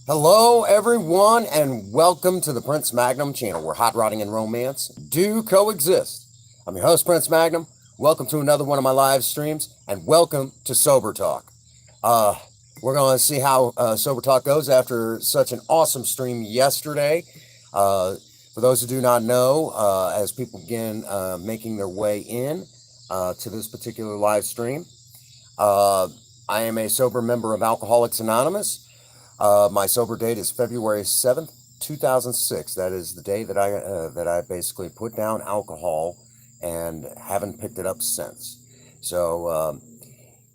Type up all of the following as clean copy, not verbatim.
Hello, everyone, and welcome to the Prince Magnum channel where hot rodding and romance do coexist. I'm your host, Prince Magnum. Welcome to another one of my live streams, and welcome to Sober Talk. Uh, we're going to see how Sober Talk goes after such an awesome stream yesterday. For those who do not know, as people begin making their way in to this particular live stream, uh, I am a sober member of Alcoholics Anonymous. My sober date is February 7th, 2006. That is the day that I basically put down alcohol and haven't picked it up since. So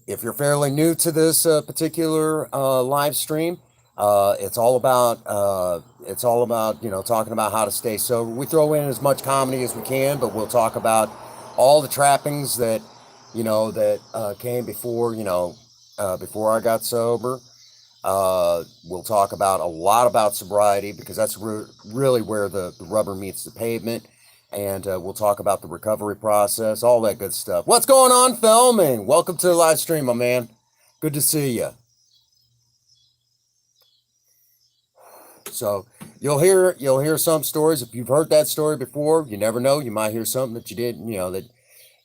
if you're fairly new to this particular live stream, it's all about talking about how to stay sober. We throw in as much comedy as we can, but we'll talk about all the trappings that came before I got sober. We'll talk about a lot about sobriety because that's really where the rubber meets the pavement. And we'll talk about the recovery process, all that good stuff. What's going on, filming? Welcome to the live stream, my man. Good to see you. So you'll hear some stories. If you've heard that story before, you never know. You might hear something that you didn't, that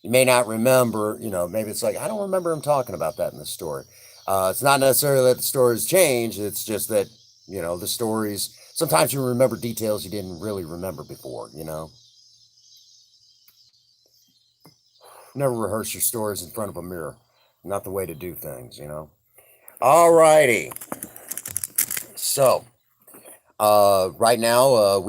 you may not remember. Maybe it's like, I don't remember him talking about that in the story. It's not necessarily that the stories change. It's just that, the stories, sometimes you remember details you didn't really remember before. Never rehearse your stories in front of a mirror. Not the way to do things. All righty. So, right now,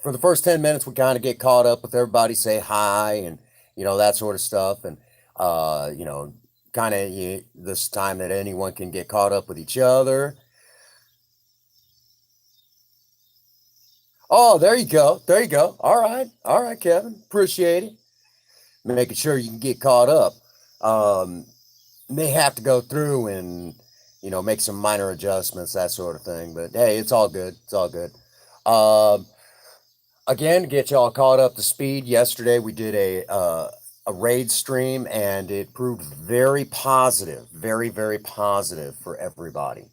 for the first 10 minutes, we kind of get caught up with everybody, say hi, and, that sort of stuff. And, kind of this time that anyone can get caught up with each other. Oh, there you go. There you go. All right, Kevin. Appreciate it. Making sure you can get caught up. May have to go through and make some minor adjustments, that sort of thing. But hey, it's all good. It's all good. Um, Again, to get y'all caught up to speed. Yesterday we did a raid stream, and it proved very positive, very very positive for everybody.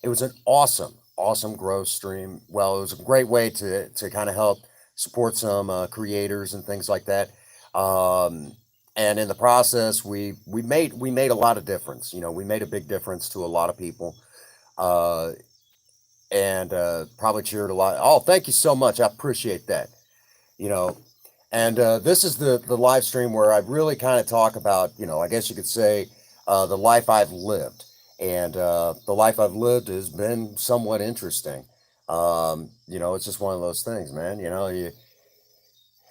It was an awesome growth stream. Well, it was a great way to kind of help support some creators and things like that. Um, and in the process, we made a lot of difference. We made a big difference to a lot of people, uh, and probably cheered a lot. Oh, thank you so much. I appreciate that. You know, and this is the live stream where I really kind of talk about, I guess you could say, the life I've lived. And the life I've lived has been somewhat interesting. It's just one of those things, man.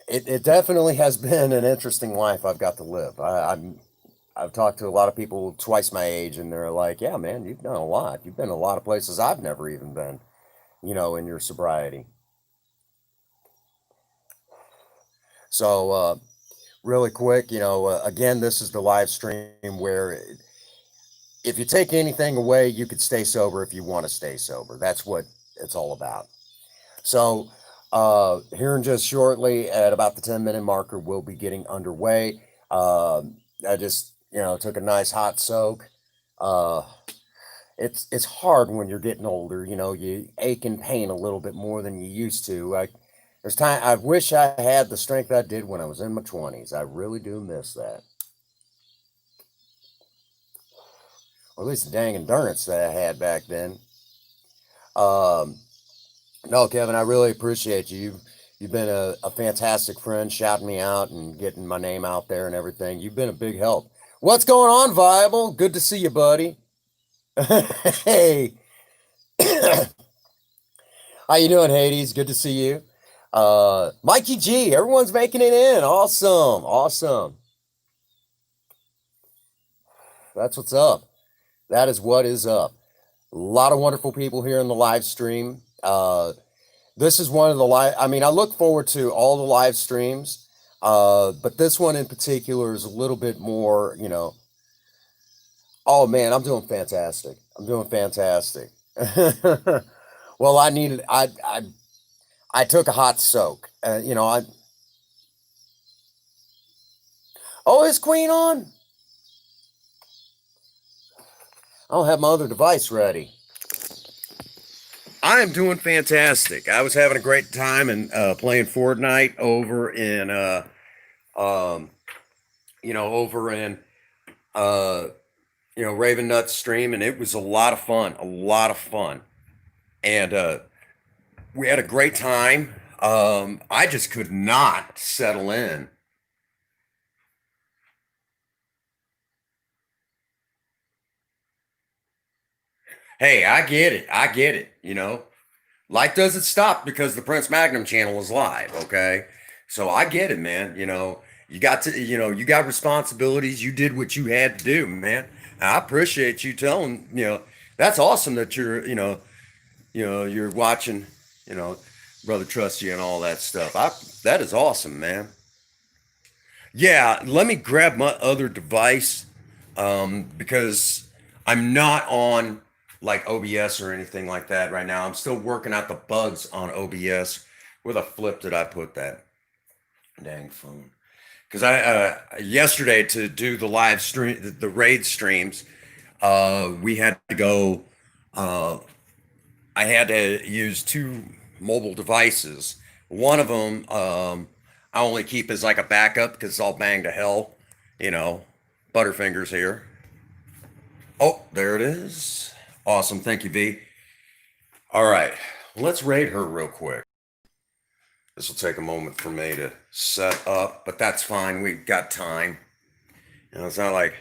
It definitely has been an interesting life I've got to live. I've talked to a lot of people twice my age, and they're like, "Yeah, man, you've done a lot. You've been a lot of places I've never even been." In your sobriety. So, really quick, again, this is the live stream where if you take anything away, you could stay sober if you want to stay sober. That's what it's all about. So, here in just shortly, at about the 10-minute marker, we'll be getting underway. I just, took a nice hot soak. Uh, it's hard when you're getting older. You ache and pain a little bit more than you used to. There's time. I wish I had the strength I did when I was in my 20s. I really do miss that, or at least the dang endurance that I had back then. Um, no, Kevin, I really appreciate you. You've been a fantastic friend, shouting me out and getting my name out there and everything. You've been a big help. What's going on, Viable? Good to see you, buddy. Hey, how you doing, Hades? Good to see you. Mikey G, everyone's making it in. Awesome, awesome. That's what's up. That is what is up. A lot of wonderful people here in the live stream. This is one of the live. I mean, I look forward to all the live streams, but this one in particular is a little bit more. Oh man, I'm doing fantastic. I'm doing fantastic. Well, I needed. I took a hot soak. I. Oh, is Queen on? I'll have my other device ready. I am doing fantastic. I was having a great time and playing Fortnite over in um, over in uh, Raven Nuts stream, and it was a lot of fun. A lot of fun, and we had a great time. I just could not settle in. Hey, I get it. I get it. Life doesn't stop because the Prince Magnum channel is live, okay? So I get it, man. You got responsibilities. You did what you had to do, man. I appreciate you telling, that's awesome that you're watching, you know, Brother Trusty and all that stuff. That is awesome, man. Yeah, let me grab my other device because I'm not on like OBS or anything like that right now. I'm still working out the bugs on OBS. Where the flip did I put that dang phone? Because I yesterday to do the live stream, the raid streams, we had to go. Uh, I had to use two mobile devices. One of them I only keep as like a backup because it's all banged to hell. You know, Butterfingers here. Oh, there it is. Awesome. Thank you, V. All right. Let's raid her real quick. This will take a moment for me to set up, but that's fine. We've got time. It's not like,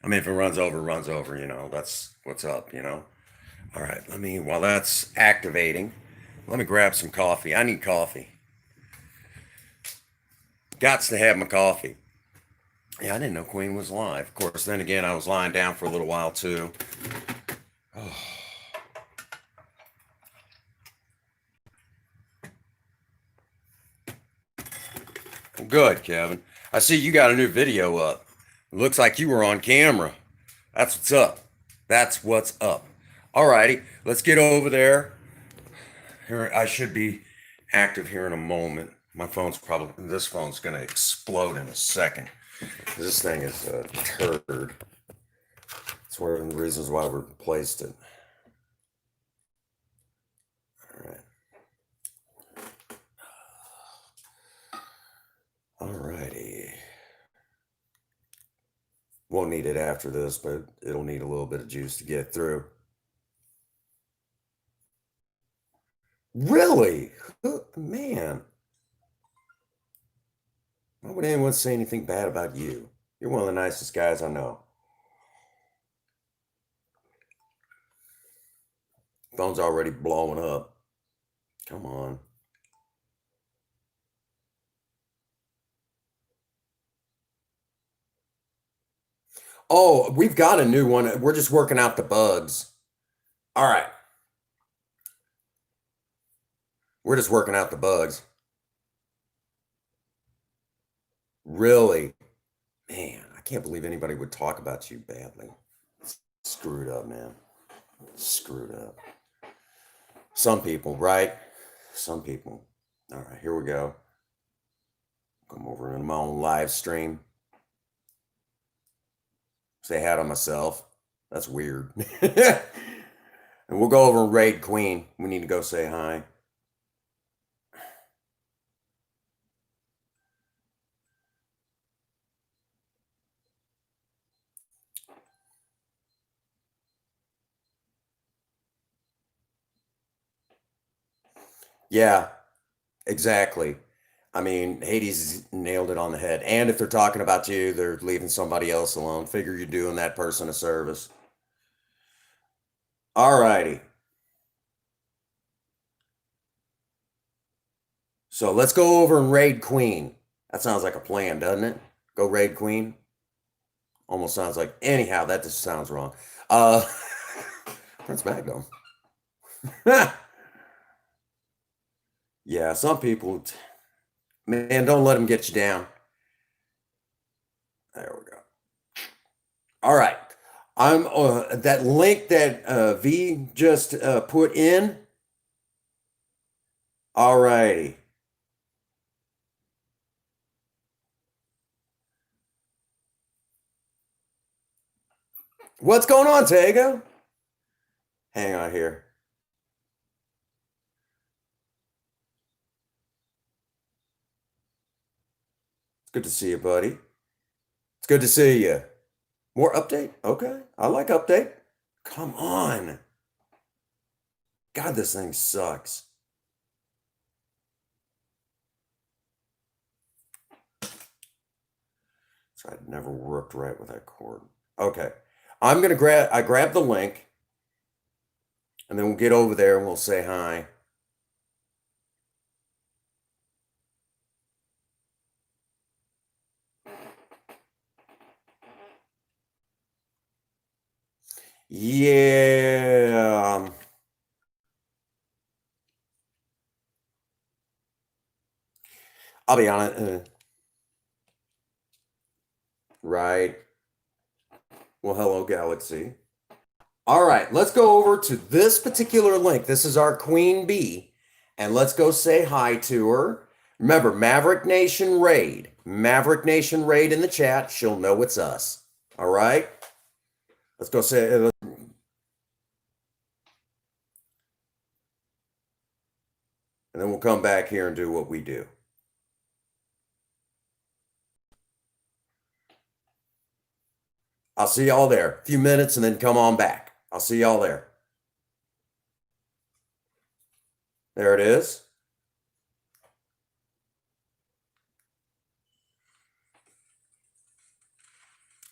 I mean, if it runs over, runs over, that's what's up, All right. While that's activating, let me grab some coffee. I need coffee. Gots to have my coffee. Yeah, I didn't know Queen was live. Of course, then again, I was lying down for a little while too. Oh. Good, Kevin. I see you got a new video up. Looks like you were on camera. That's what's up. That's what's up. Alrighty, let's get over there. Here, I should be active here in a moment. This phone's gonna explode in a second. This thing is a turd. It's one of the reasons why we replaced it. Alrighty. Won't need it after this, but it'll need a little bit of juice to get through. Really? Man. Why would anyone say anything bad about you? You're one of the nicest guys I know. Phone's already blowing up. Come on. Oh, we've got a new one. We're just working out the bugs. All right. We're just working out the bugs. Really? Man, I can't believe anybody would talk about you badly. Screwed up, man. Screwed up. Some people, right? Some people. All right, here we go. Come over in my own live stream. Say hi to myself. That's weird. And we'll go over and raid Queen. We need to go say hi. Yeah, exactly. Hades nailed it on the head. And if they're talking about you, they're leaving somebody else alone. Figure you're doing that person a service. All righty. So let's go over and raid Queen. That sounds like a plan, doesn't it? Go raid Queen. Almost sounds like. Anyhow, that just sounds wrong. Prince Magnum. Yeah, some people, man, don't let them get you down. There we go. All right. I'm that link that V just put in. All righty. What's going on, Tago? Hang on here. It's good to see you, buddy. It's good to see you. More update? Okay. I like update. Come on. God, this thing sucks. So it never worked right with that cord. Okay. I grab the link and then we'll get over there and we'll say hi. Yeah. I'll be honest. Right. Well, hello, Galaxy. All right, let's go over to this particular link. This is our Queen Bee, and let's go say hi to her. Remember, Maverick Nation Raid. Maverick Nation Raid in the chat. She'll know it's us. All right? Let's go say and then we'll come back here and do what we do. I'll see y'all there. A few minutes and then come on back. I'll see y'all there. There it is.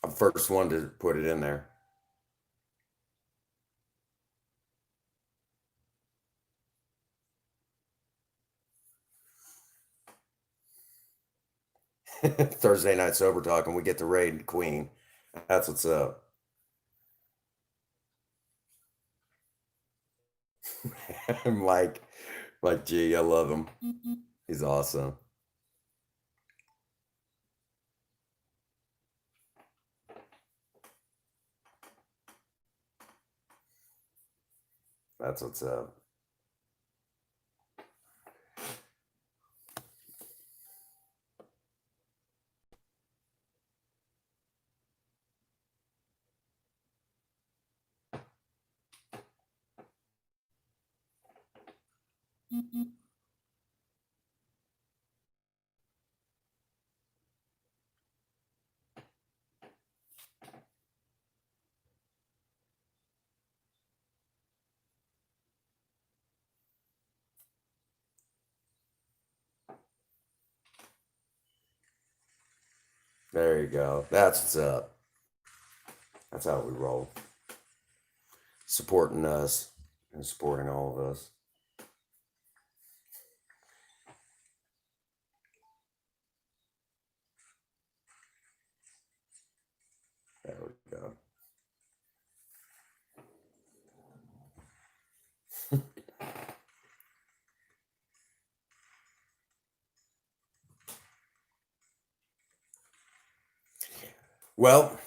I'm the first one to put it in there. Thursday night sober talk and we get to raid Queen. That's what's up. I'm like, gee, I love him. He's awesome. That's what's up. There you go. That's what's up. That's how we roll. Supporting us and supporting all of us. There we go. Well,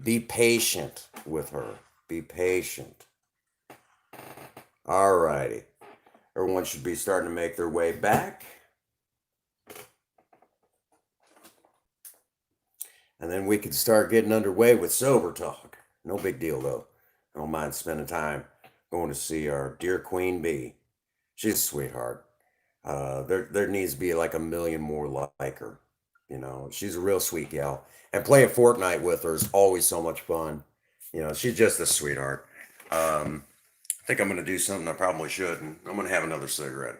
be patient with her. Be patient. All righty. Everyone should be starting to make their way back. And then we can start getting underway with sober talk. No big deal, though. I don't mind spending time going to see our dear Queen Bee. She's a sweetheart. There needs to be like a million more like her. You know, she's a real sweet gal. And playing Fortnite with her is always so much fun. You know, she's just a sweetheart. I think I'm going to do something I probably shouldn't. I'm going to have another cigarette.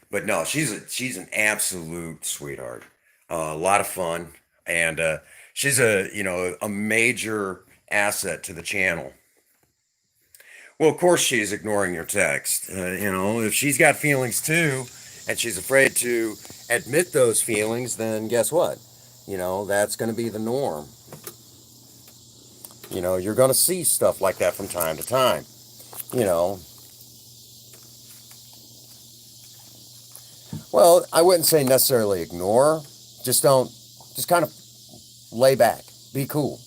But no, she's an absolute sweetheart. A lot of fun, and she's a major asset to the channel. Well, of course she's ignoring your text. If she's got feelings too, and she's afraid to admit those feelings, then guess what? That's going to be the norm. You're going to see stuff like that from time to time. Well, I wouldn't say necessarily ignore. Just kind of lay back, be cool,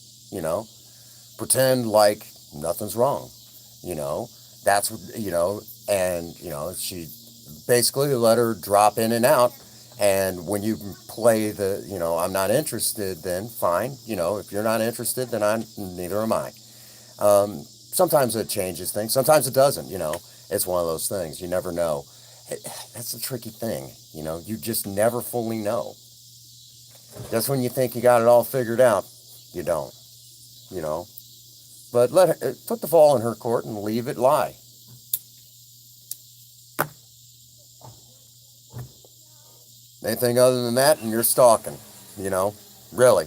pretend like nothing's wrong, that's, she basically let her drop in and out. And when you play the, I'm not interested, then fine. If you're not interested, then neither am I. Sometimes it changes things. Sometimes it doesn't. It's one of those things. You never know. That's the tricky thing. You just never fully know. Just when you think you got it all figured out, you don't. You know. But put the ball in her court and leave it lie. Anything other than that, and you're stalking. Really.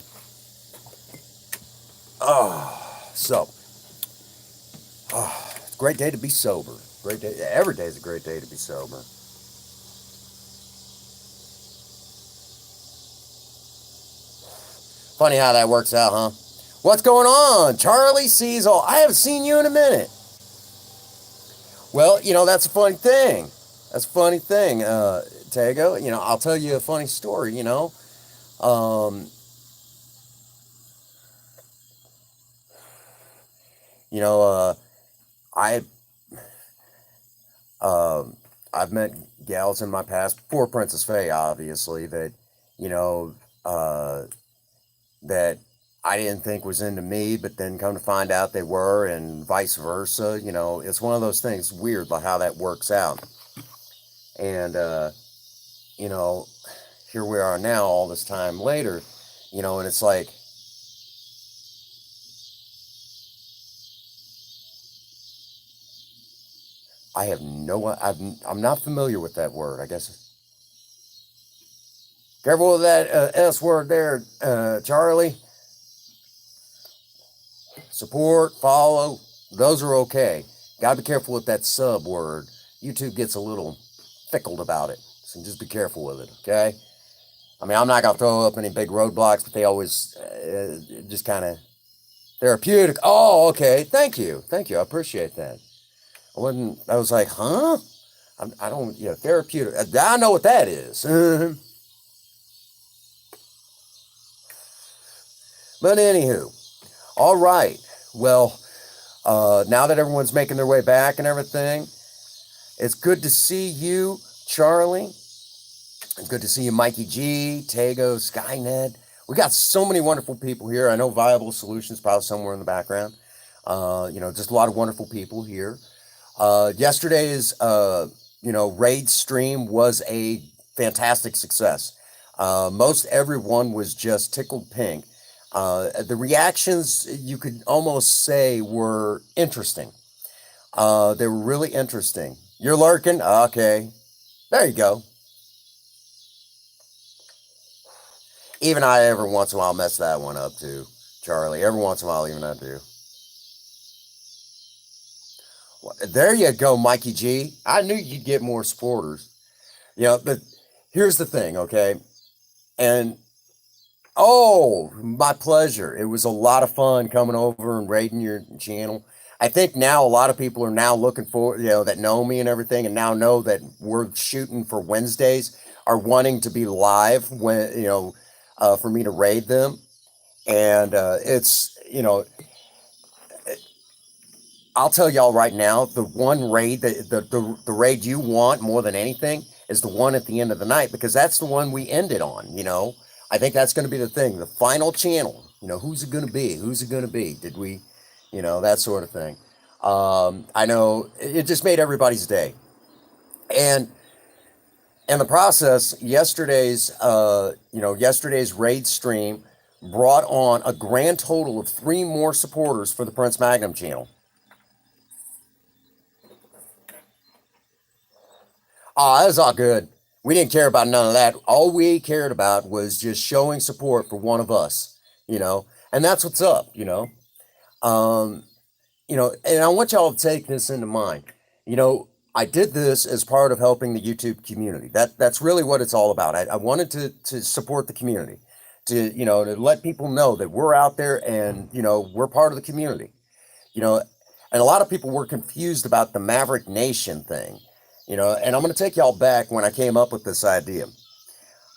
So, great day to be sober. Great day. Every day is a great day to be sober. Funny how that works out, huh? What's going on? Charlie Cecil. I haven't seen you in a minute. Well, that's a funny thing. That's a funny thing, Tego. I'll tell you a funny story, Um, I I've met gals in my past before Princess Faye, obviously, that you know that I didn't think was into me, but then come to find out they were, and vice versa. It's one of those things. Weird, like how that works out. And you know, here we are now, all this time later. And it's like, I have no. I'm not familiar with that word. I guess. Careful with that S word there, Charlie. Support, follow, those are okay. Gotta be careful with that sub word. YouTube gets a little fickled about it, so just be careful with it, okay? I mean, I'm not gonna throw up any big roadblocks, but they always just kind of therapeutic. Oh, okay. Thank you. I appreciate that. I was like, huh? I don't, therapeutic. I know what that is. But anywho, all right. Well, now that everyone's making their way back and everything, it's good to see you, Charlie. It's good to see you, Mikey G, Tego, Skynet. We got so many wonderful people here. I know Viable Solutions probably somewhere in the background. Just a lot of wonderful people here. Yesterday's, raid stream was a fantastic success. Most everyone was just tickled pink. The reactions, you could almost say, were interesting. They were really interesting. You're lurking? Okay. There you go. Even I, every once in a while, mess that one up too, Charlie. Every once in a while, even I do. There you go, Mikey G. I knew you'd get more supporters. But here's the thing, okay? And, my pleasure. It was a lot of fun coming over and raiding your channel. I think now a lot of people are now looking for, that know me and everything, and now know that we're shooting for Wednesdays, are wanting to be live when, for me to raid them. And it's, I'll tell y'all right now, the one raid, the raid you want more than anything is the one at the end of the night, because that's the one we ended on, I think that's going to be the thing, the final channel. Who's it going to be? Did we, that sort of thing. I know it just made everybody's day. And in the process, yesterday's raid stream brought on a grand total of 3 more supporters for the Prince Magnum channel. That was all good. We didn't care about none of that. All we cared about was just showing support for one of us, and that's what's up, and I want y'all to take this into mind. I did this as part of helping the YouTube community. That's really what it's all about. I wanted to support the community, to let people know that we're out there and, we're part of the community, and a lot of people were confused about the Maverick Nation thing. And I'm going to take y'all back when I came up with this idea.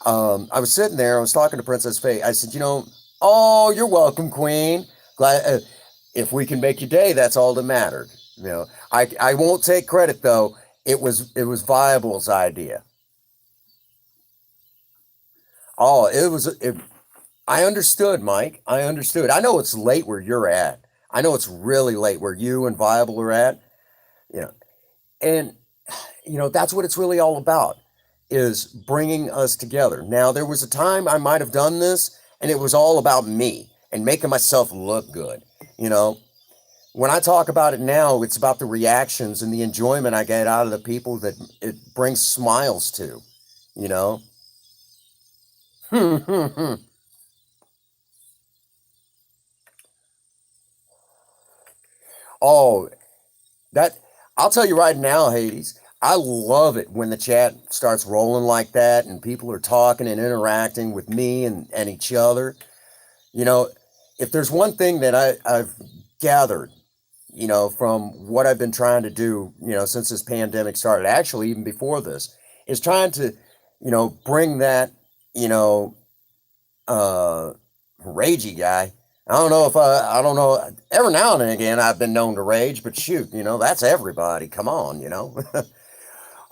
I was sitting there, I was talking to Princess Faye. I said, oh, you're welcome, Queen. Glad if we can make your day, that's all that mattered. I won't take credit though. It was Viable's idea. I understood, Mike. I understood. I know it's late where you're at. I know it's really late where you and Viable are at, you know, and that's what it's really all about, is bringing us together. Now, there was a time I might have done this and it was all about me and making myself look good. You know, when I talk about it now, it's about the reactions and the enjoyment I get out of the people that it brings smiles to, you know. Oh, that I'll tell you right now, Hades. I love it when the chat starts rolling like that and people are talking and interacting with me and each other. You know, if there's one thing that I've gathered, from what I've been trying to do, since this pandemic started, actually, even before this, is trying to, bring that, you know, uh, ragey guy. I don't know. Every now and again, I've been known to rage, but shoot, that's everybody. Come on,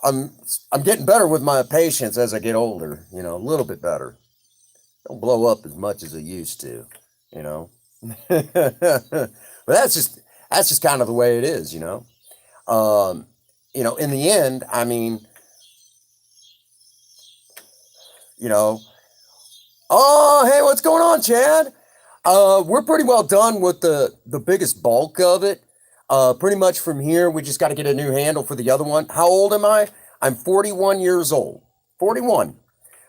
I'm I'm getting better with my patience as I get older. A little bit better. Don't blow up as much as I used to. You know, but that's just kind of the way it is. Um, in the end, I mean, you know, oh, hey, what's going on, Chad? We're pretty well done with the biggest bulk of it. Pretty much from here, we just got to get a new handle for the other one. How old am I? I'm 41 years old. 41.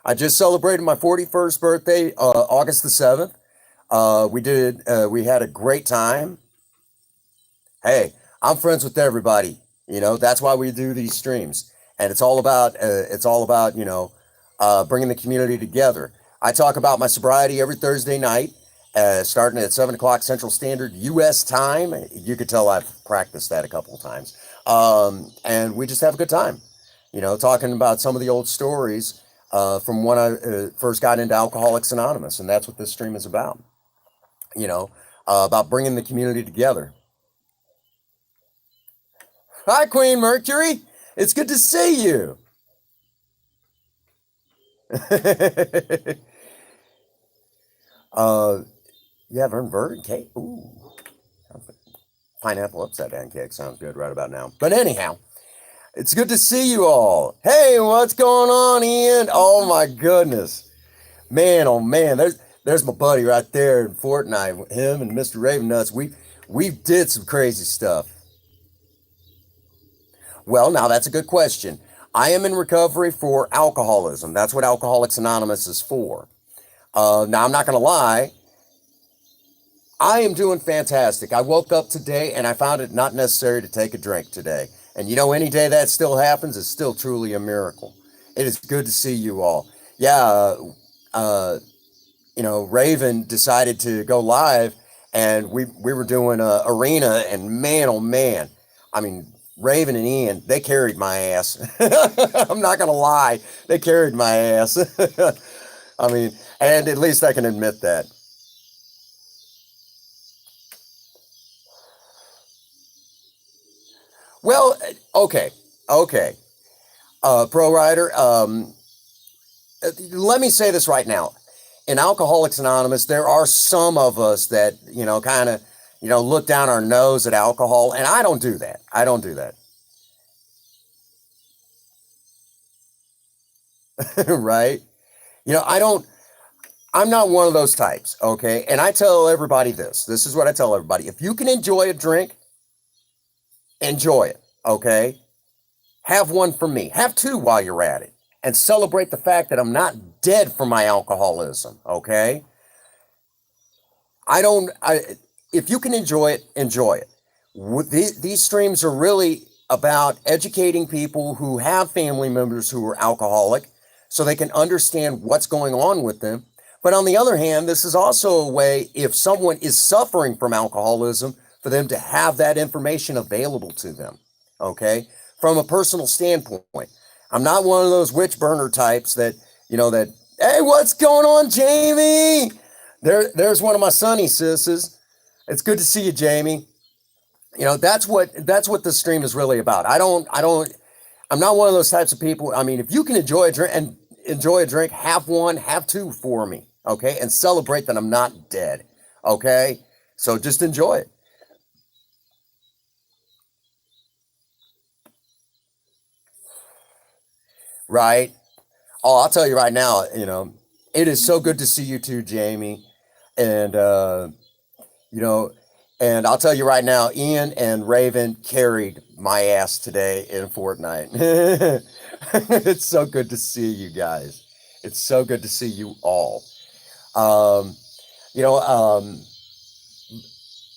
I just celebrated my 41st birthday, August the 7th. We had a great time. Hey, I'm friends with everybody. That's why we do these streams, and it's all about bringing the community together. I talk about my sobriety every Thursday night, starting at 7 o'clock Central Standard U.S. time. You could tell I've practiced that a couple of times, and we just have a good time. Talking about some of the old stories from when I first got into Alcoholics Anonymous, and that's what this stream is about. About bringing the community together. Hi, Queen Mercury. It's good to see you. You have inverted cake? Ooh. Pineapple upside down cake sounds good right about now. But anyhow, it's good to see you all. Hey, what's going on, Ian? Oh my goodness. Man, oh man, there's my buddy right there in Fortnite. Him and Mr. Raven Nuts. We did some crazy stuff. Well, now that's a good question. I am in recovery for alcoholism. That's what Alcoholics Anonymous is for. Now, I'm not going to lie. I am doing fantastic. I woke up today and I found it not necessary to take a drink today. And any day that still happens is still truly a miracle. It is good to see you all. Yeah, Raven decided to go live and we were doing arena, and man, oh man. I mean, Raven and Ian, they carried my ass. I'm not going to lie. They carried my ass. I mean, and at least I can admit that. Well, okay. Pro Rider, let me say this right now. In Alcoholics Anonymous, there are some of us that, kind of, look down our nose at alcohol, and I don't do that. I don't do that. Right? I'm not one of those types, okay? And I tell everybody this. This is what I tell everybody. If you can enjoy a drink, enjoy it, okay? Have one for me. Have two while you're at it. And celebrate the fact that I'm not dead from my alcoholism, okay? If you can enjoy it, enjoy it. These streams are really about educating people who have family members who are alcoholic so they can understand what's going on with them. But on the other hand, this is also a way, if someone is suffering from alcoholism, for them to have that information available to them, okay? From a personal standpoint. I'm not one of those witch burner types that, hey, what's going on, Jamie? There's one of my sunny sisses. It's good to see you, Jamie. That's what this stream is really about. I'm not one of those types of people. I mean, if you can enjoy a drink, have one, have two for me, okay? And celebrate that I'm not dead, okay? So just enjoy it. right? Oh, I'll tell you right now, it is so good to see you too, Jamie. And, you know, and I'll tell you right now, Ian and Raven carried my ass today in Fortnite. It's so good to see you guys. It's so good to see you all. Um, you know,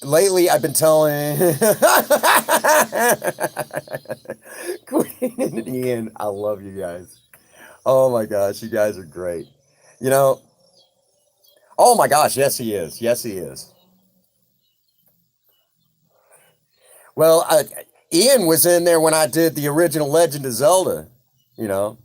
lately I've been telling Queen and Ian, I love you guys. Oh my gosh, you guys are great. You know, oh my gosh, yes he is. Yes he is. Well, Ian was in there when I did the original Legend of Zelda. You know,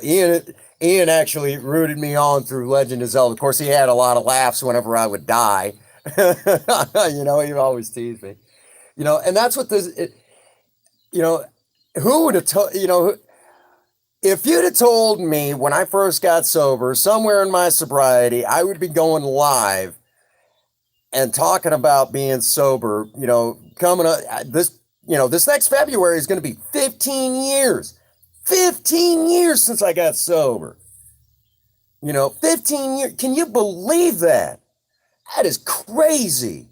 Ian actually rooted me on through Legend of Zelda. Of course, he had a lot of laughs whenever I would die. He always teased me. And that's what you know, who would have told, if you'd have told me when I first got sober, somewhere in my sobriety, I would be going live and talking about being sober, coming up this next February is going to be 15 years. 15 years since I got sober. 15 years. Can you believe that? That is crazy.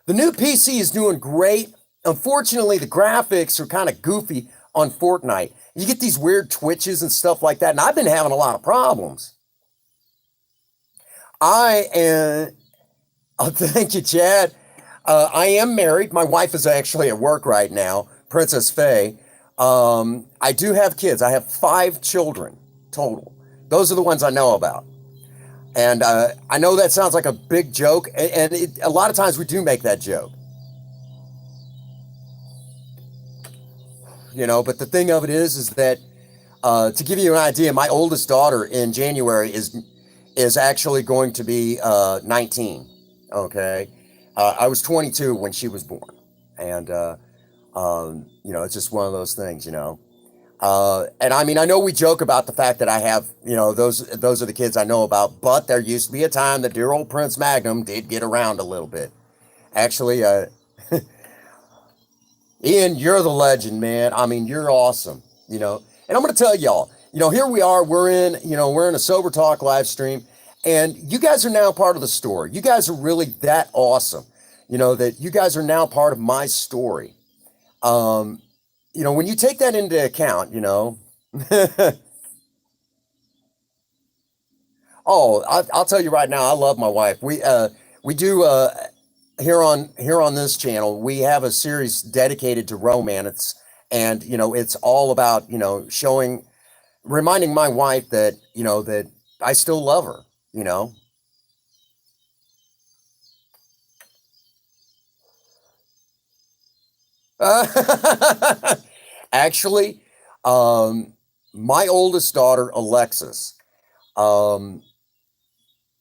The new PC is doing great. Unfortunately, the graphics are kind of goofy on Fortnite. You get these weird twitches and stuff like that, and I've been having a lot of problems. I am. Oh, thank you, Chad. I am married. My wife is actually at work right now, Princess Faye. I do have kids. I have 5 children total. Those are the ones I know about. And I know that sounds like a big joke, and a lot of times we do make that joke. But the thing of it is that to give you an idea, my oldest daughter in January is actually going to be 19. Okay, I was 22 when she was born, and it's just one of those things. And I mean, I know we joke about the fact that I have, those are the kids I know about, but there used to be a time that dear old Prince Magnum did get around a little bit. Actually, Ian, you're the legend, man. I mean, you're awesome. And I'm going to tell y'all, here we are, we're in a Sober Talk live stream, and you guys are now part of the story. You guys are really that awesome, that you guys are now part of my story. When you take that into account, oh, I'll tell you right now, I love my wife. We do here on this channel, we have a series dedicated to romance, and it's all about showing, reminding my wife that that I still love her. You know. Actually, um, my oldest daughter, Alexis, um,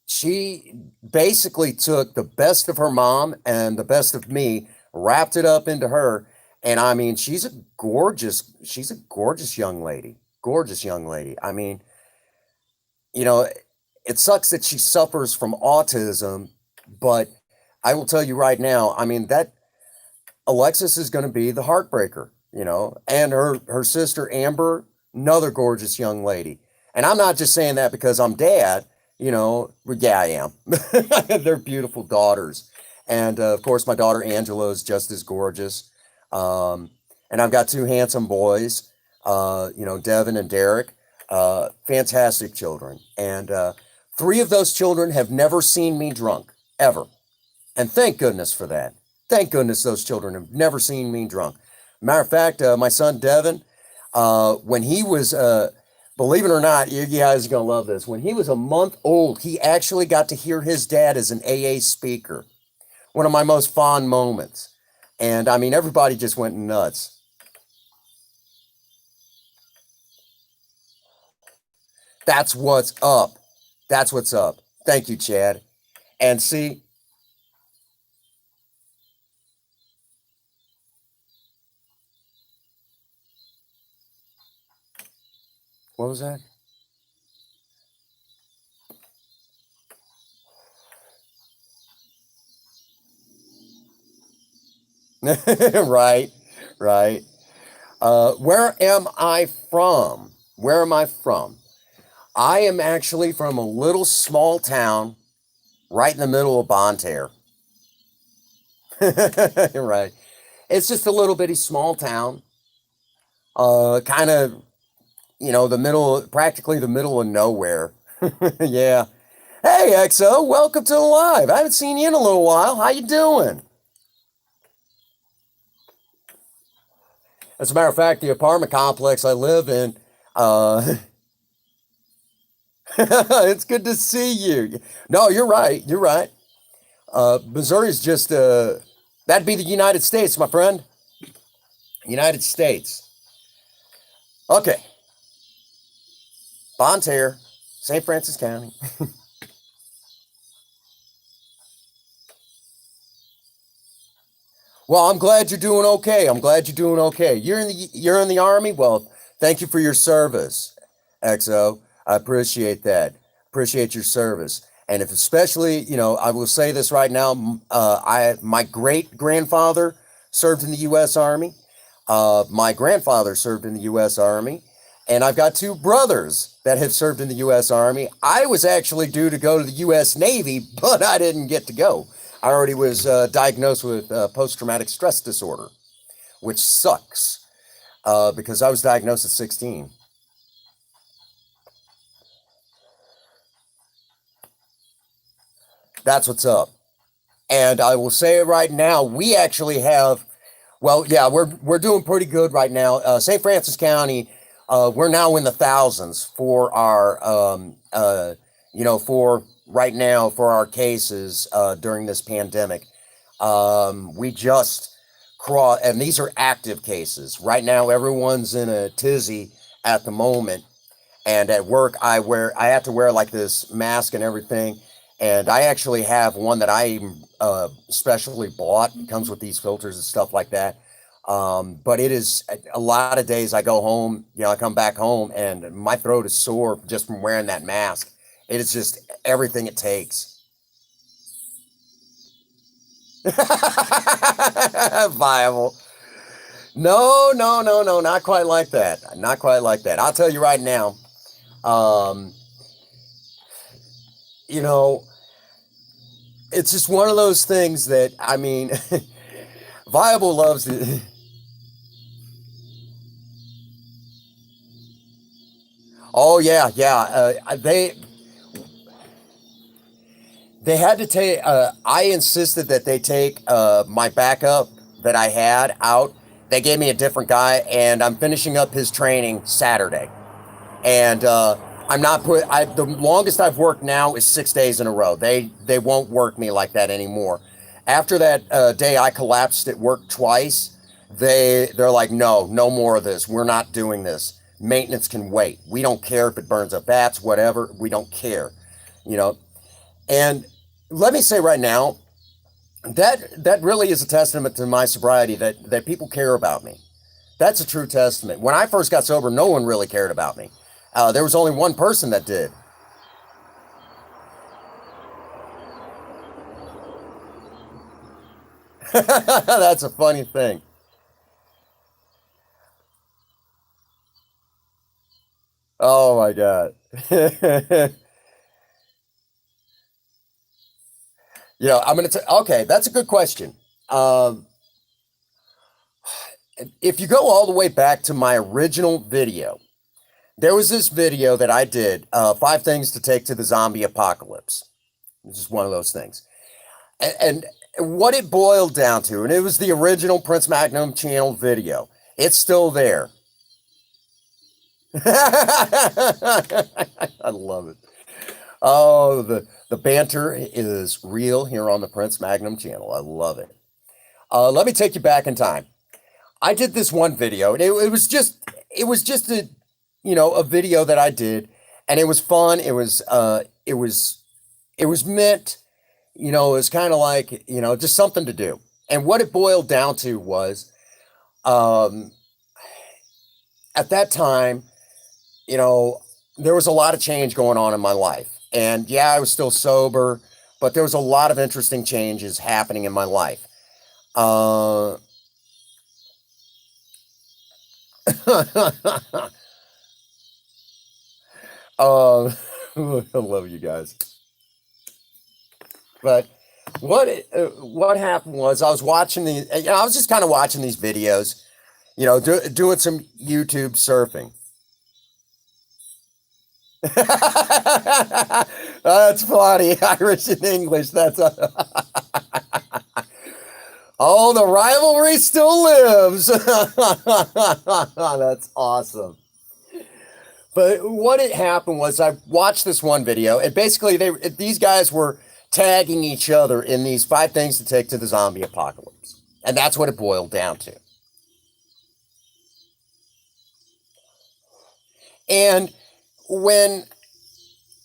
she basically took the best of her mom and the best of me, wrapped it up into her. And I mean, she's a gorgeous young lady. Gorgeous young lady. I mean, you know, it sucks that she suffers from autism, but I will tell you right now, I mean, that Alexis is going to be the heartbreaker, and her sister Amber, another gorgeous young lady. And I'm not just saying that because I'm dad, well, yeah, I am. They're beautiful daughters. And of course, my daughter Angela is just as gorgeous. Um, and I've got 2 handsome boys, Devin and Derek, fantastic children. And 3 of those children have never seen me drunk, ever. And thank goodness for that. Thank goodness those children have never seen me drunk. Matter of fact, my son Devin, when he was, believe it or not, you guys are going to love this. When he was a month old, he actually got to hear his dad as an AA speaker. One of my most fond moments. And I mean, everybody just went nuts. That's what's up. That's what's up. Thank you, Chad. And see, what was that? Right, right. Where am I from? Where am I from? I am actually from a little small town right in the middle of Bonterre. Right. It's just a little bitty small town. Kind of, the middle, practically the middle of nowhere. Yeah. Hey, XO, welcome to the live. I haven't seen you in a little while. How you doing? As a matter of fact, the apartment complex I live in, it's good to see you. No, you're right. You're right. Missouri's just, that'd be the United States, my friend. United States. Okay. Bonterre, St. Francis County. Well, I'm glad you're doing okay. I'm glad you're doing okay. You're in the army. Well, thank you for your service, XO. I appreciate that. Appreciate your service. And if especially, I will say this right now. My great grandfather served in the U.S. Army. My grandfather served in the U.S. Army, and I've got two brothers that have served in the U.S. Army. I was actually due to go to the U.S. Navy, but I didn't get to go. I already was diagnosed with post-traumatic stress disorder, which sucks because I was diagnosed at 16. That's what's up. And I will say it right now, we actually have, well, yeah, we're doing pretty good right now. St. Francis County, we're now in the thousands for our, for right now for our cases during this pandemic. We just and these are active cases. Right now, everyone's in a tizzy at the moment. And at work, I have to wear like this mask and everything. And I actually have one that I specially bought. It comes with these filters and stuff like that. But it is a lot of days I go home, I come back home and my throat is sore just from wearing that mask. It is just everything it takes. Viable. No, no, no, no, not quite like that. Not quite like that. I'll tell you right now. Um, you know, it's just one of those things that, I mean, Viable loves it. Oh yeah, yeah. They had to take. I insisted that they take my backup that I had out. They gave me a different guy, and I'm finishing up his training Saturday. And I'm not put. The longest I've worked now is 6 days in a row. They won't work me like that anymore. After that day I collapsed at work twice, they're like, no, no more of this. We're not doing this. Maintenance can wait. We don't care if it burns up bats, whatever. We don't care, you know. And let me say right now, that really is a testament to my sobriety that people care about me. That's a true testament. When I first got sober, no one really cared about me. There was only one person that did. That's a funny thing. Oh my God. I'm going to okay, that's a good question. Um, if you go all the way back to my original video, there was this video that I did, 5 things to take to the zombie apocalypse. It's just one of those things. And what it boiled down to, and it was the original Prince Magnum channel video. It's still there. I love it. Oh, the banter is real here on the Prince Magnum channel. I love it. Let me take you back in time. I did this one video, and it was just a video that I did, and it was fun. It was meant, it was kind of like, just something to do. And what it boiled down to was, um, at that time, you know, there was a lot of change going on in my life. And yeah, I was still sober, but there was a lot of interesting changes happening in my life. Uh, um, I love you guys. But what happened was I was watching I was just kind of watching these videos, doing some YouTube surfing. That's funny. Irish and English. Oh, the rivalry still lives. That's awesome. But what had happened was I watched this one video, and basically these guys were tagging each other in these 5 things to take to the zombie apocalypse, and that's what it boiled down to. And when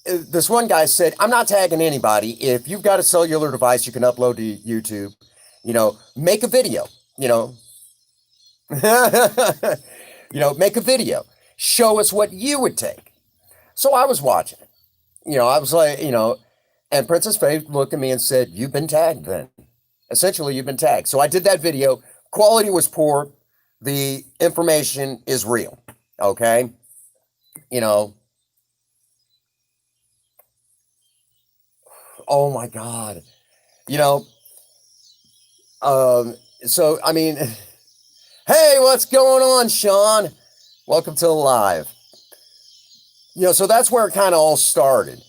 this one guy said, "I'm not tagging anybody. If you've got a cellular device, you can upload to YouTube. Make a video. Make a video. Show us what you would take." So I was watching it. I was like, and Princess Faye looked at me and said, "You've been tagged then. Essentially, you've been tagged." So I did that video. Quality was poor. The information is real. Okay? Oh my God. You know, so I mean, hey, what's going on, Sean? Welcome to the live. So that's where it kind of all started.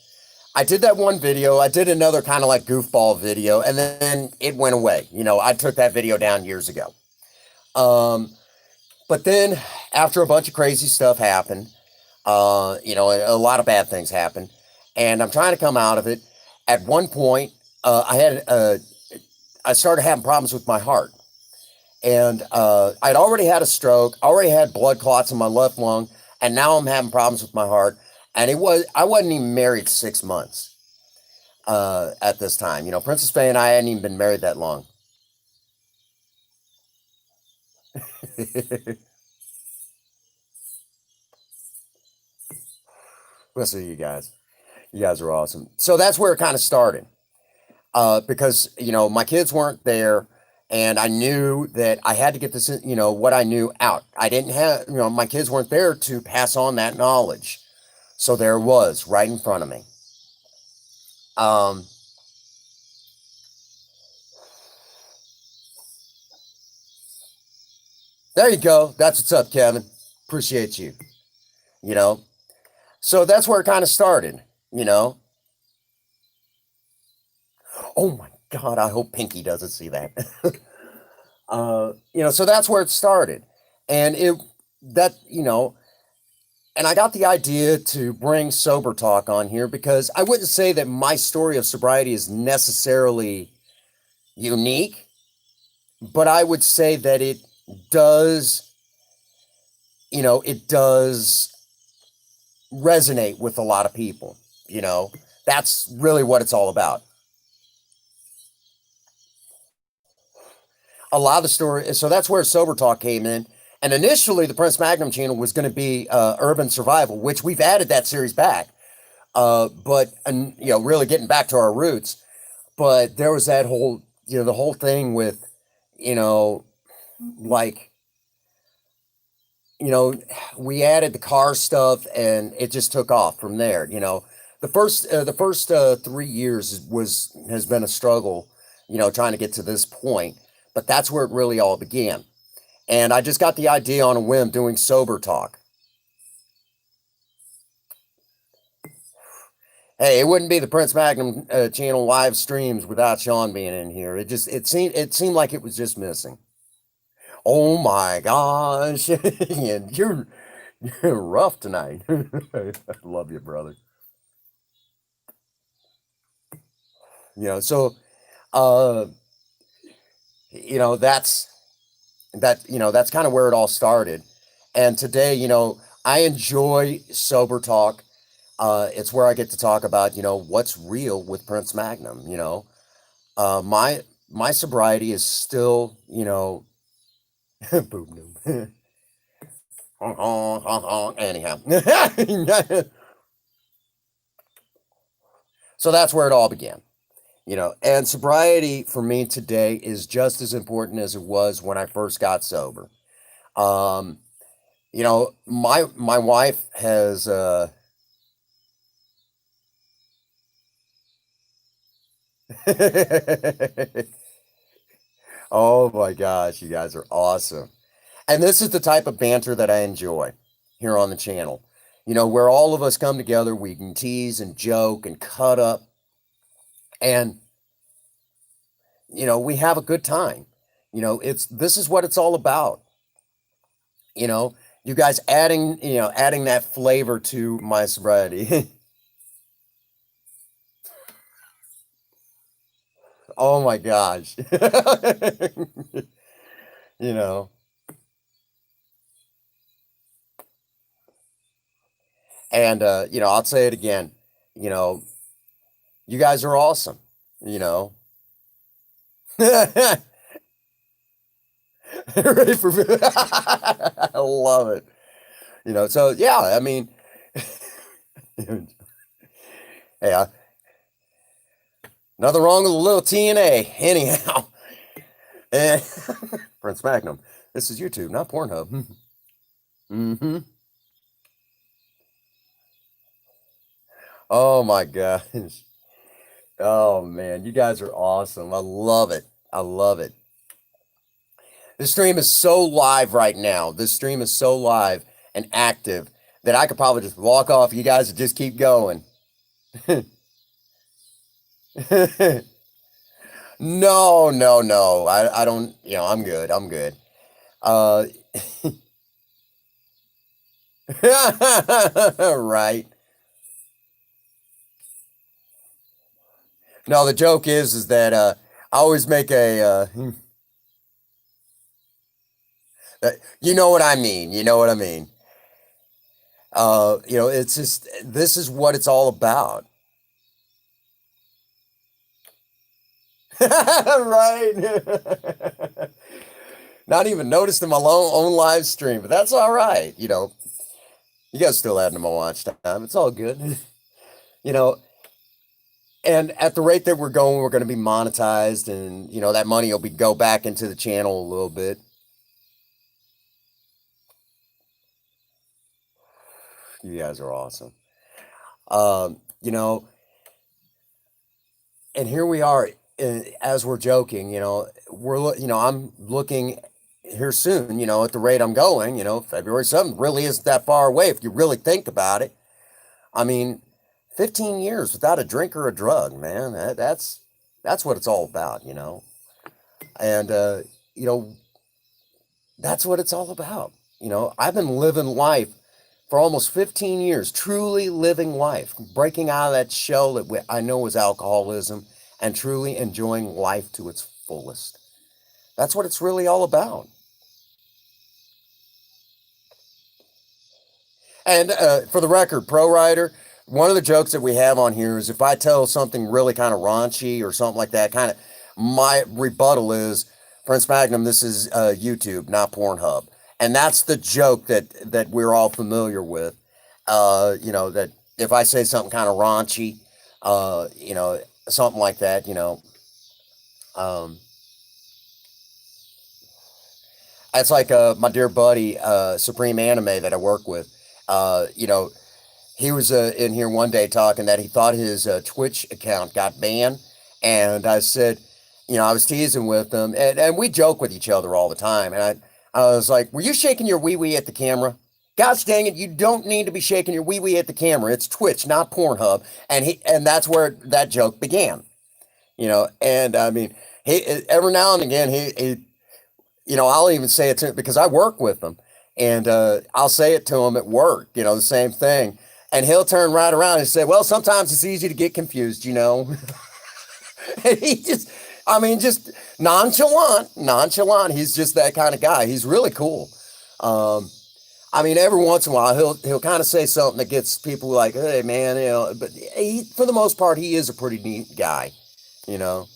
I did that one video. I did another kind of like goofball video, and then it went away. I took that video down years ago. But then after a bunch of crazy stuff happened, a lot of bad things happened, and I'm trying to come out of it. At one point, I started having problems with my heart, and I'd already had a stroke, already had blood clots in my left lung, and now I'm having problems with my heart. And I wasn't even married 6 months at this time. Princess Faye and I hadn't even been married that long. Listen to you guys. You guys are awesome. So that's where it kind of started. Because, my kids weren't there, and I knew that I had to get this, what I knew out. I didn't have, my kids weren't there to pass on that knowledge. So there it was, right in front of me. There you go. That's what's up, Kevin. Appreciate you. So that's where it kind of started, Oh my God, I hope Pinky doesn't see that. So that's where it started. And and I got the idea to bring Sober Talk on here because I wouldn't say that my story of sobriety is necessarily unique, but I would say that it does resonate with a lot of people. That's really what it's all about. A lot of the story, so that's where Sober Talk came in. And initially, the Prince Magnum channel was going to be Urban Survival, which we've added that series back. But really getting back to our roots. But there was that whole, the whole thing with, like, we added the car stuff, and it just took off from there. The first 3 years has been a struggle, trying to get to this point. But that's where it really all began. And I just got the idea on a whim doing Sober Talk. Hey, it wouldn't be the Prince Magnum channel live streams without Sean being in here. It seemed like it was just missing. Oh my gosh, you're rough tonight. I love you, brother. So that's kind of where it all started. And today, I enjoy Sober Talk. It's where I get to talk about, what's real with Prince Magnum. My sobriety is still, boom, anyhow. So that's where it all began. And sobriety for me today is just as important as it was when I first got sober. My wife has oh my gosh, you guys are awesome. And this is the type of banter that I enjoy here on the channel. Where all of us come together, we can tease and joke and cut up, and we have a good time. It's this is what it's all about. You know, you guys adding that flavor to my sobriety. Oh my gosh. you know, and I'll say it again. You know, you guys are awesome. You know. Ready for I love it. So yeah, I mean, yeah, nothing wrong with a little TNA. Anyhow, and Prince Magnum. This is YouTube, not Pornhub. hmm Oh my gosh. Oh man, you guys are awesome. I love it. I love it. This stream is so live right now. This stream is so live and active that I could probably just walk off. You guys would just keep going. No, no, no. I don't, I'm good. I'm good. Uh, right. No, the joke is that I always make you know what I mean. You know what I mean. It's just this is what it's all about. Right. Not even noticed in my own live stream, but that's all right. You guys still adding to my watch time. It's all good. you know, and at the rate that we're going, we're going to be monetized, and that money will go back into the channel a little bit. You guys are awesome. Um, you know, and here we are, as we're joking. I'm looking here soon. At the rate I'm going, February 7th really isn't that far away if you really think about it. I mean, 15 years without a drink or a drug, man. That's what it's all about. And you know, that's what it's all about. I've been living life for almost 15 years, truly living life, breaking out of that shell that I know was alcoholism, and truly enjoying life to its fullest. That's what it's really all about. And for the record, Pro Rider, one of the jokes that we have on here is if I tell something really kind of raunchy or something like that, kind of my rebuttal is, Prince Magnum, this is YouTube, not Pornhub. And that's the joke that we're all familiar with. That if I say something kind of raunchy, something like that, um, it's like my dear buddy, Supreme Anime, that I work with. He was in here one day talking that he thought his Twitch account got banned. And I said, I was teasing with him, and we joke with each other all the time. And I was like, were you shaking your wee wee at the camera? Gosh dang it, you don't need to be shaking your wee wee at the camera. It's Twitch, not Pornhub. And that's where that joke began. And I mean, he every now and again, I'll even say it to him because I work with him, and I'll say it to him at work, the same thing. And he'll turn right around and say, well, sometimes it's easy to get confused. And he just, I mean, just nonchalant. He's just that kind of guy. He's really cool. I mean, every once in a while, he'll kind of say something that gets people like, hey, man, but for the most part, he is a pretty neat guy, you know.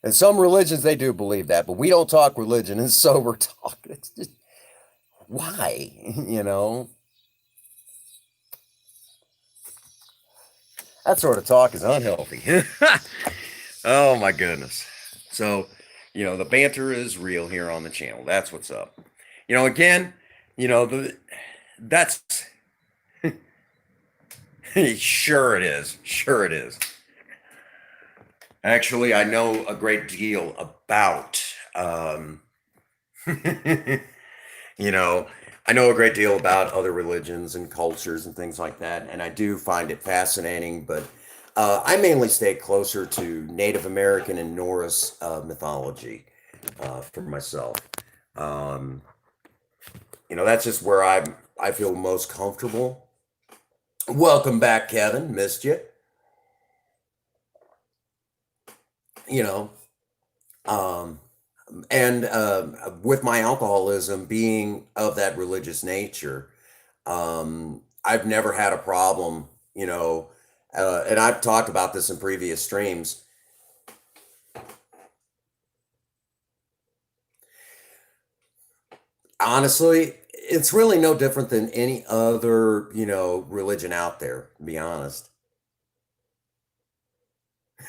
And some religions, they do believe that, but we don't talk religion and sober talk. It's just, why? You know? That sort of talk is unhealthy. Oh my goodness. So, the banter is real here on the channel. That's what's up. Again, the that's sure it is. Sure it is. Actually, I know a great deal about you know, I know a great deal about other religions and cultures and things like that, and I do find it fascinating, but I mainly stay closer to Native American and Norse mythology for myself. Um, that's just where I feel most comfortable. Welcome back, Kevin. Missed you. You know, um, and with my alcoholism being of that religious nature, I've never had a problem. And I've talked about this in previous streams. Honestly, it's really no different than any other, religion out there, to be honest.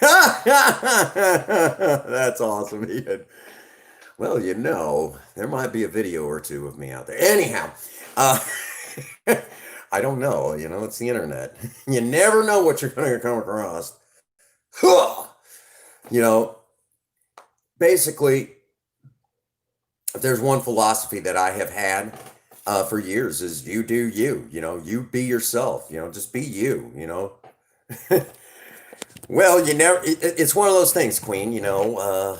That's awesome, Ian. Well, there might be a video or two of me out there. Anyhow, uh, I don't know. It's the internet. You never know what you're going to come across. you know, Basically, if there's one philosophy that I have had for years is you do you. You be yourself. Just be you. Well, it's one of those things, Queen. I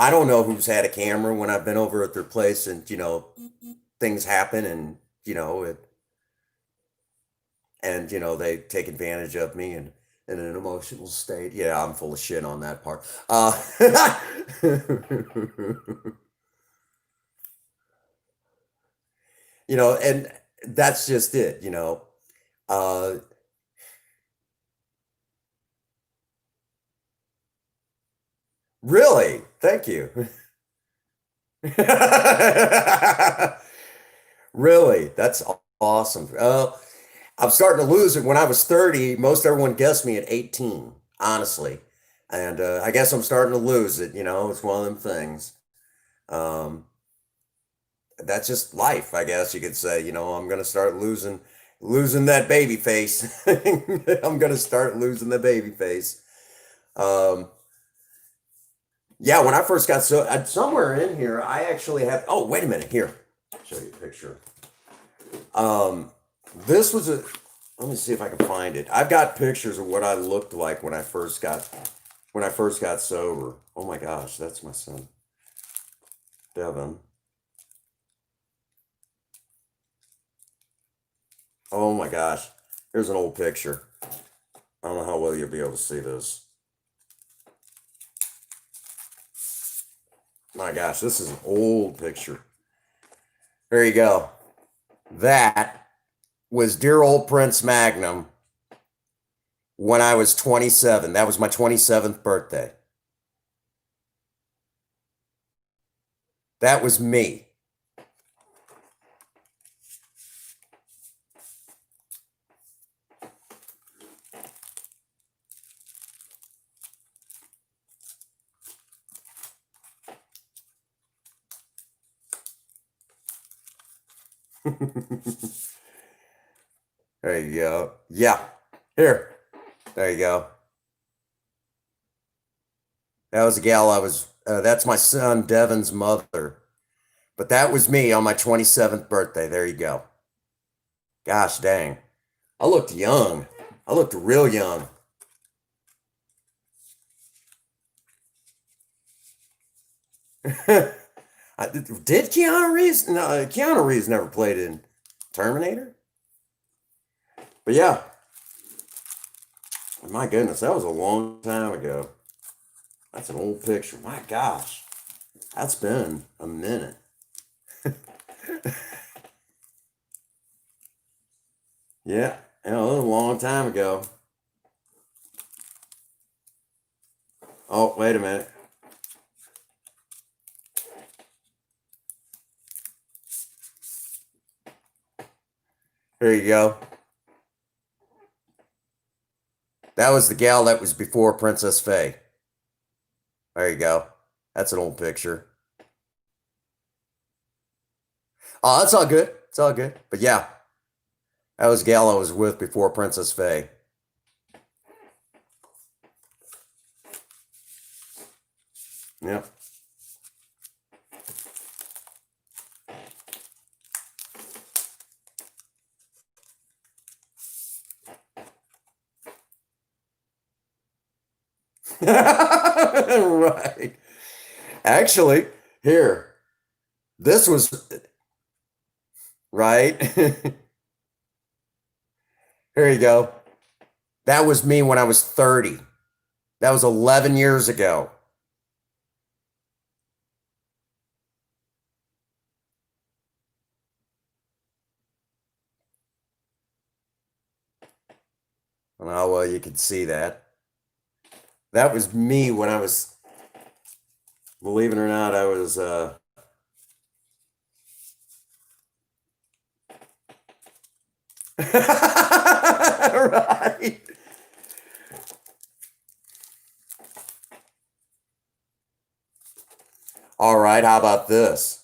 don't know who's had a camera when I've been over at their place, and things happen, and they take advantage of me and in an emotional state. Yeah, I'm full of shit on that part. And that's just it. Uh, really, thank you. Really, that's awesome. I'm starting to lose it. When I was 30, most everyone guessed me at 18, honestly. And I guess I'm starting to lose it. It's one of them things. Um, that's just life, I guess you could say. I'm going to start losing that baby face. I'm going to start losing the baby face. Um, yeah, when I first got somewhere in here, I actually have. Oh, wait a minute. Here, I'll show you a picture. Um, this was a. Let me see if I can find it. I've got pictures of what I looked like when I first got sober. Oh my gosh, that's my son, Devin. Oh my gosh, here's an old picture. I don't know how well you'll be able to see this. My gosh, this is an old picture. There you go. That was dear old Prince Magnum when I was 27. That was my 27th birthday. That was me. There you go. Yeah. Here. There you go. That was a gal that's my son Devin's mother. But that was me on my 27th birthday. There you go. Gosh dang. I looked young. I looked real young. Did Keanu Reeves? No, Keanu Reeves never played in Terminator. But yeah, my goodness, that was a long time ago. That's an old picture. My gosh, that's been a minute. Yeah, it was a long time ago. Oh, wait a minute. Here you go. That was the gal that was before Princess Faye. There you go. That's an old picture. Oh, that's all good. It's all good. But yeah, that was the gal I was with before Princess Faye. Yep. Right. Actually, here, this was right. Here you go. That was me when I was 30. That was 11 years ago. Oh, well, you can see that. That was me when I was, believe it or not, I was right. All right, how about this?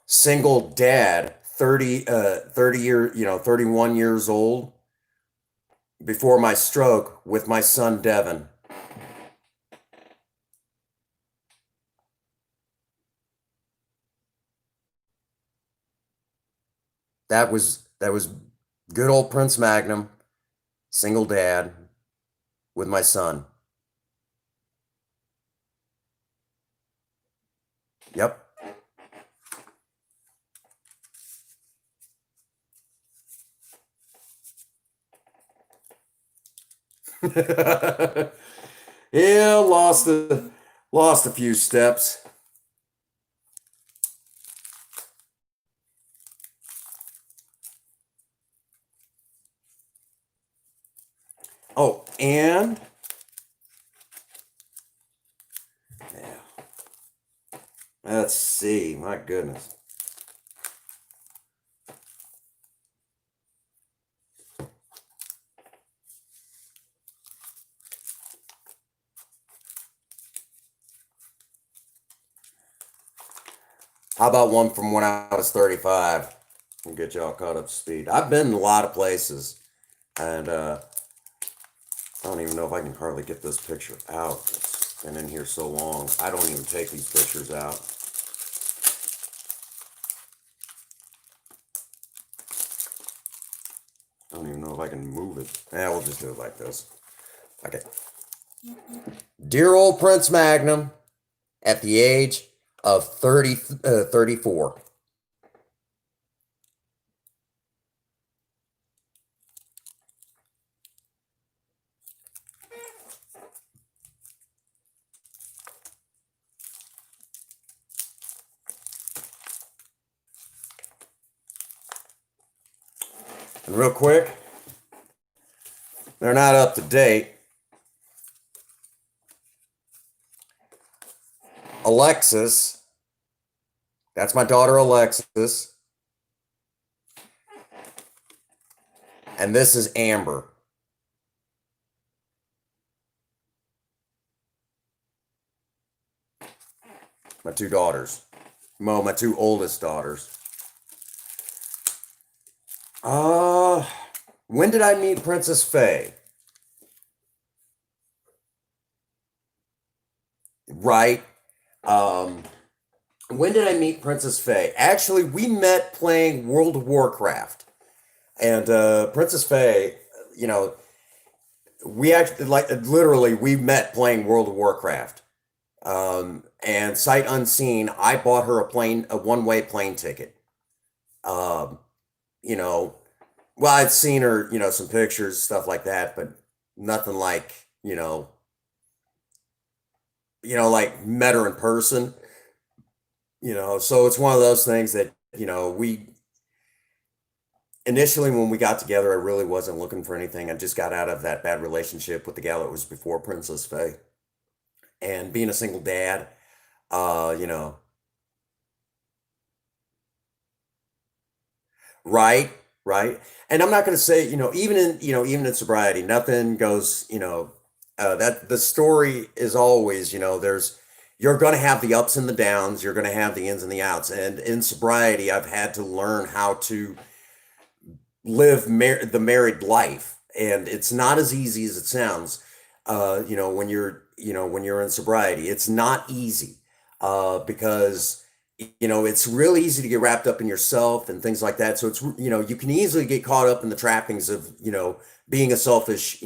Single dad, 30 year, 31 years old before my stroke with my son Devin. That was good old Prince Magnum, single dad with my son. Yep. Yeah, lost a few steps. Oh, and yeah, let's see. My goodness. How about one from when I was 35? We'll get y'all caught up to speed. I've been in a lot of places, and I don't even know if I can hardly get this picture out. It's been in here so long. I don't even take these pictures out. I don't even know if I can move it. We'll just do it like this. Okay. Dear old Prince Magnum at the age of 34. And real quick, they're not up to date. Alexis, that's my daughter Alexis. And this is Amber. My two daughters. Well, my two oldest daughters. Uh, when did I meet Princess Faye? Right. Um, when did I meet Princess Faye? Actually, we met playing World of Warcraft. And Princess Faye, you know, we actually, like, literally, we met playing World of Warcraft. And sight unseen, I bought her a one-way plane ticket. Um, you know, well, I'd seen her, some pictures, stuff like that, but nothing like, like met her in person. So it's one of those things that, we initially when we got together, I really wasn't looking for anything. I just got out of that bad relationship with the gal that was before Princess Faye. And being a single dad, uh, you know, right? right? And I'm not going to say, even in sobriety, nothing goes, that the story is always, you're going to have the ups and the downs, you're going to have the ins and the outs. And in sobriety, I've had to learn how to live the married life, and it's not as easy as it sounds. When you're in sobriety, it's not easy, because it's really easy to get wrapped up in yourself and things like that. So you can easily get caught up in the trappings of being a selfish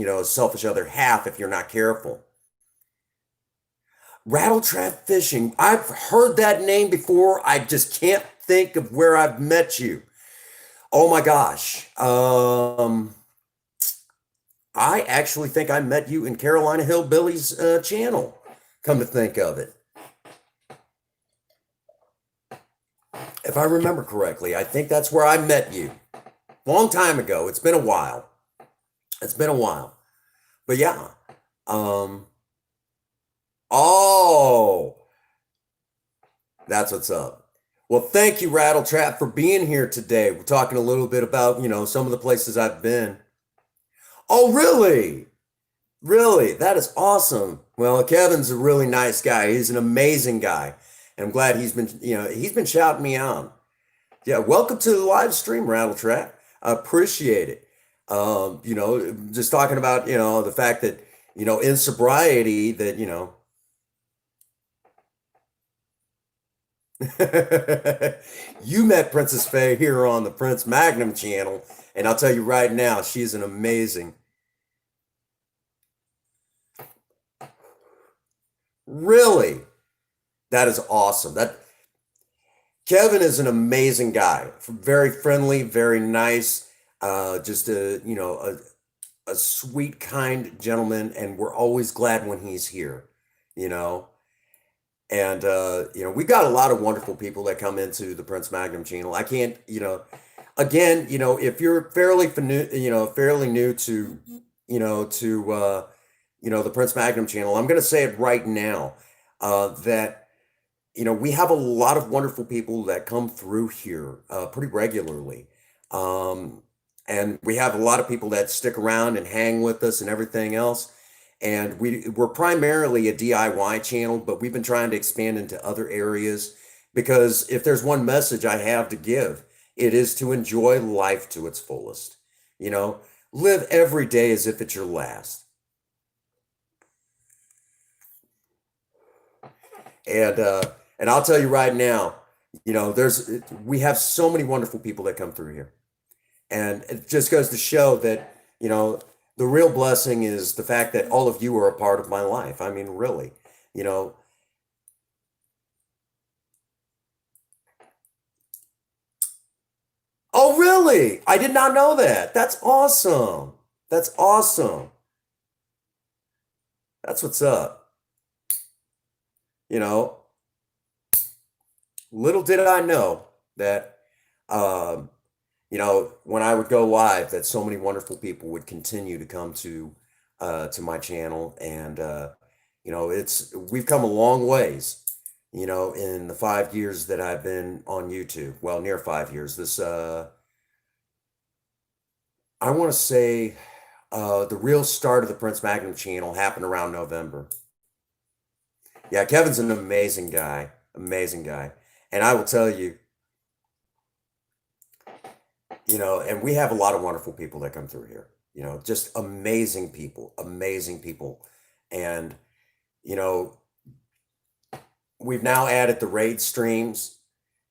other half if you're not careful. Rattle trap fishing. I've heard that name before. I just can't think of where I've met you. Oh my gosh. I actually think I met you in Carolina Hillbillies channel, come to think of it. If I remember correctly, I think that's where I met you. Long time ago. It's been a while. It's been a while. But yeah. Oh, that's what's up. Well, thank you, Rattletrap, for being here today. We're talking a little bit about, some of the places I've been. Oh, really? Really? That is awesome. Well, Kevin's a really nice guy. He's an amazing guy. And I'm glad he's been shouting me out. Yeah, welcome to the live stream, Rattletrap. I appreciate it. Just talking about, the fact that, in sobriety that, you met Princess Faye here on the Prince Magnum channel, and I'll tell you right now, she's an amazing. Really? That is awesome. That Kevin is an amazing guy. Very friendly, very nice, just a sweet, kind gentleman, and we're always glad when he's here, you know. And we got a lot of wonderful people that come into the Prince Magnum channel. I can't, again, if you're fairly new to, the Prince Magnum channel, I'm going to say it right now, that we have a lot of wonderful people that come through here pretty regularly. And we have a lot of people that stick around and hang with us and everything else. And we're primarily a DIY channel, but we've been trying to expand into other areas because if there's one message I have to give, it is to enjoy life to its fullest. Live every day as if it's your last. And I'll tell you right now, we have so many wonderful people that come through here. And it just goes to show that, the real blessing is the fact that all of you are a part of my life. I mean, really, you know. Oh, really? I did not know that. That's awesome. That's awesome. That's what's up. You know, little did I know that, um, when I would go live, that so many wonderful people would continue to come to my channel, and we've come a long ways, in the 5 years that I've been on YouTube. Well, near 5 years. I want to say, the real start of the Prince Magnum channel happened around November. Yeah, Kevin's an amazing guy, and I will tell you, and we have a lot of wonderful people that come through here, just amazing people. And, you know, we've now added the raid streams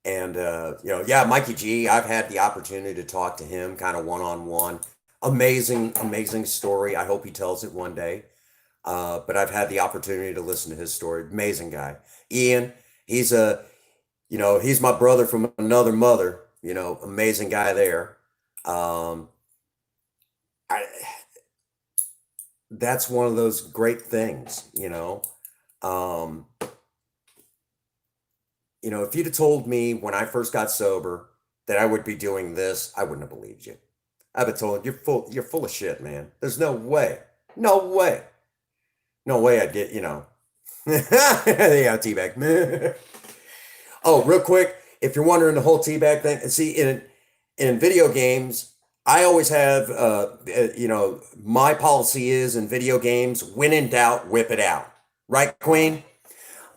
and, yeah, Mikey G, I've had the opportunity to talk to him kind of one-on-one. Amazing story. I hope he tells it one day. But I've had the opportunity to listen to his story. Amazing guy. Ian, he's he's my brother from another mother, amazing guy there. Um, I, that's one of those great things, Um, if you'd have told me when I first got sober that I would be doing this, I wouldn't have believed you. I've been told you're full of shit, man. There's no way. No way. No way I'd get, yeah, teabag. Oh, real quick, if you're wondering the whole teabag thing, and see in video games, I always have, my policy is in video games, when in doubt, whip it out. Right, Queen?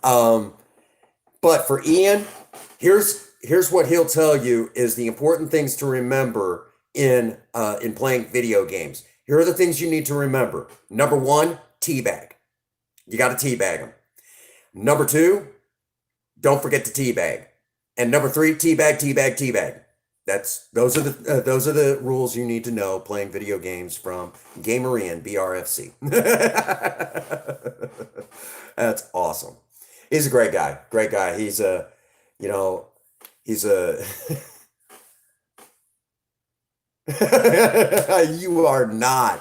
Um, but for Ian, here's what he'll tell you is the important things to remember in playing video games. Here are the things you need to remember. Number one, teabag. You got to teabag them. Number two, don't forget to teabag. And number three, teabag, teabag, teabag. Those are the rules you need to know playing video games from Gamer Ian BRFC. That's awesome. He's a great guy. Great guy. You know, he's a you are not.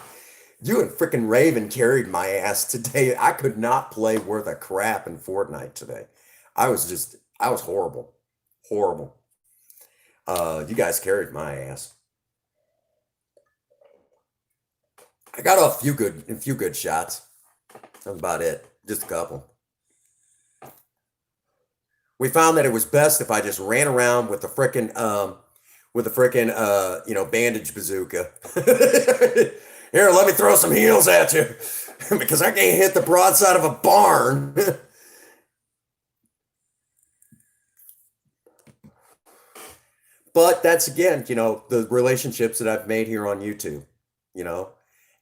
You and frickin' Raven carried my ass today. I could not play worth a crap in Fortnite today. I was horrible. Horrible. You guys carried my ass. I got a few good shots. That's about it. Just a couple. We found that it was best if I just ran around with the frickin' bandage bazooka. Here, let me throw some heels at you because I can't hit the broadside of a barn. But that's again, the relationships that I've made here on YouTube, you know,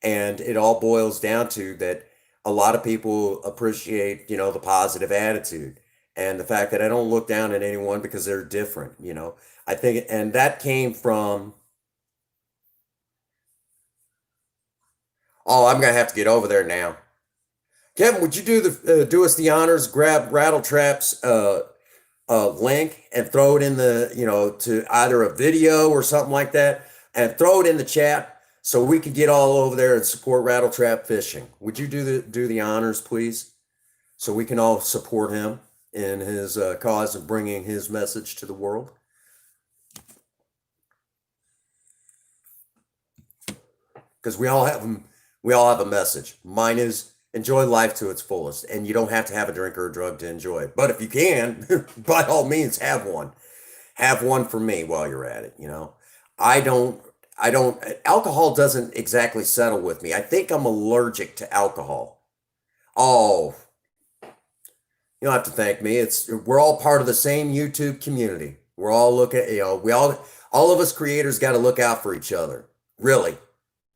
and it all boils down to that a lot of people appreciate, the positive attitude and the fact that I don't look down at anyone because they're different. I think, and that came from, oh, I'm gonna have to get over there now. Kevin, would you do us the honors, grab Rattletrap's link and throw it in to either a video or something like that, and throw it in the chat so we can get all over there and support Rattletrap Fishing. Would you do the honors, please, so we can all support him in his cause of bringing his message to the world? Because we all have a message. Mine is enjoy life to its fullest, and you don't have to have a drink or a drug to enjoy it. But if you can, by all means, have one. Have one for me while you're at it. I don't, I don't, alcohol doesn't exactly settle with me. I think I'm allergic to alcohol. Oh, you don't have to thank me. We're all part of the same YouTube community. We're all looking, all of us creators got to look out for each other. Really,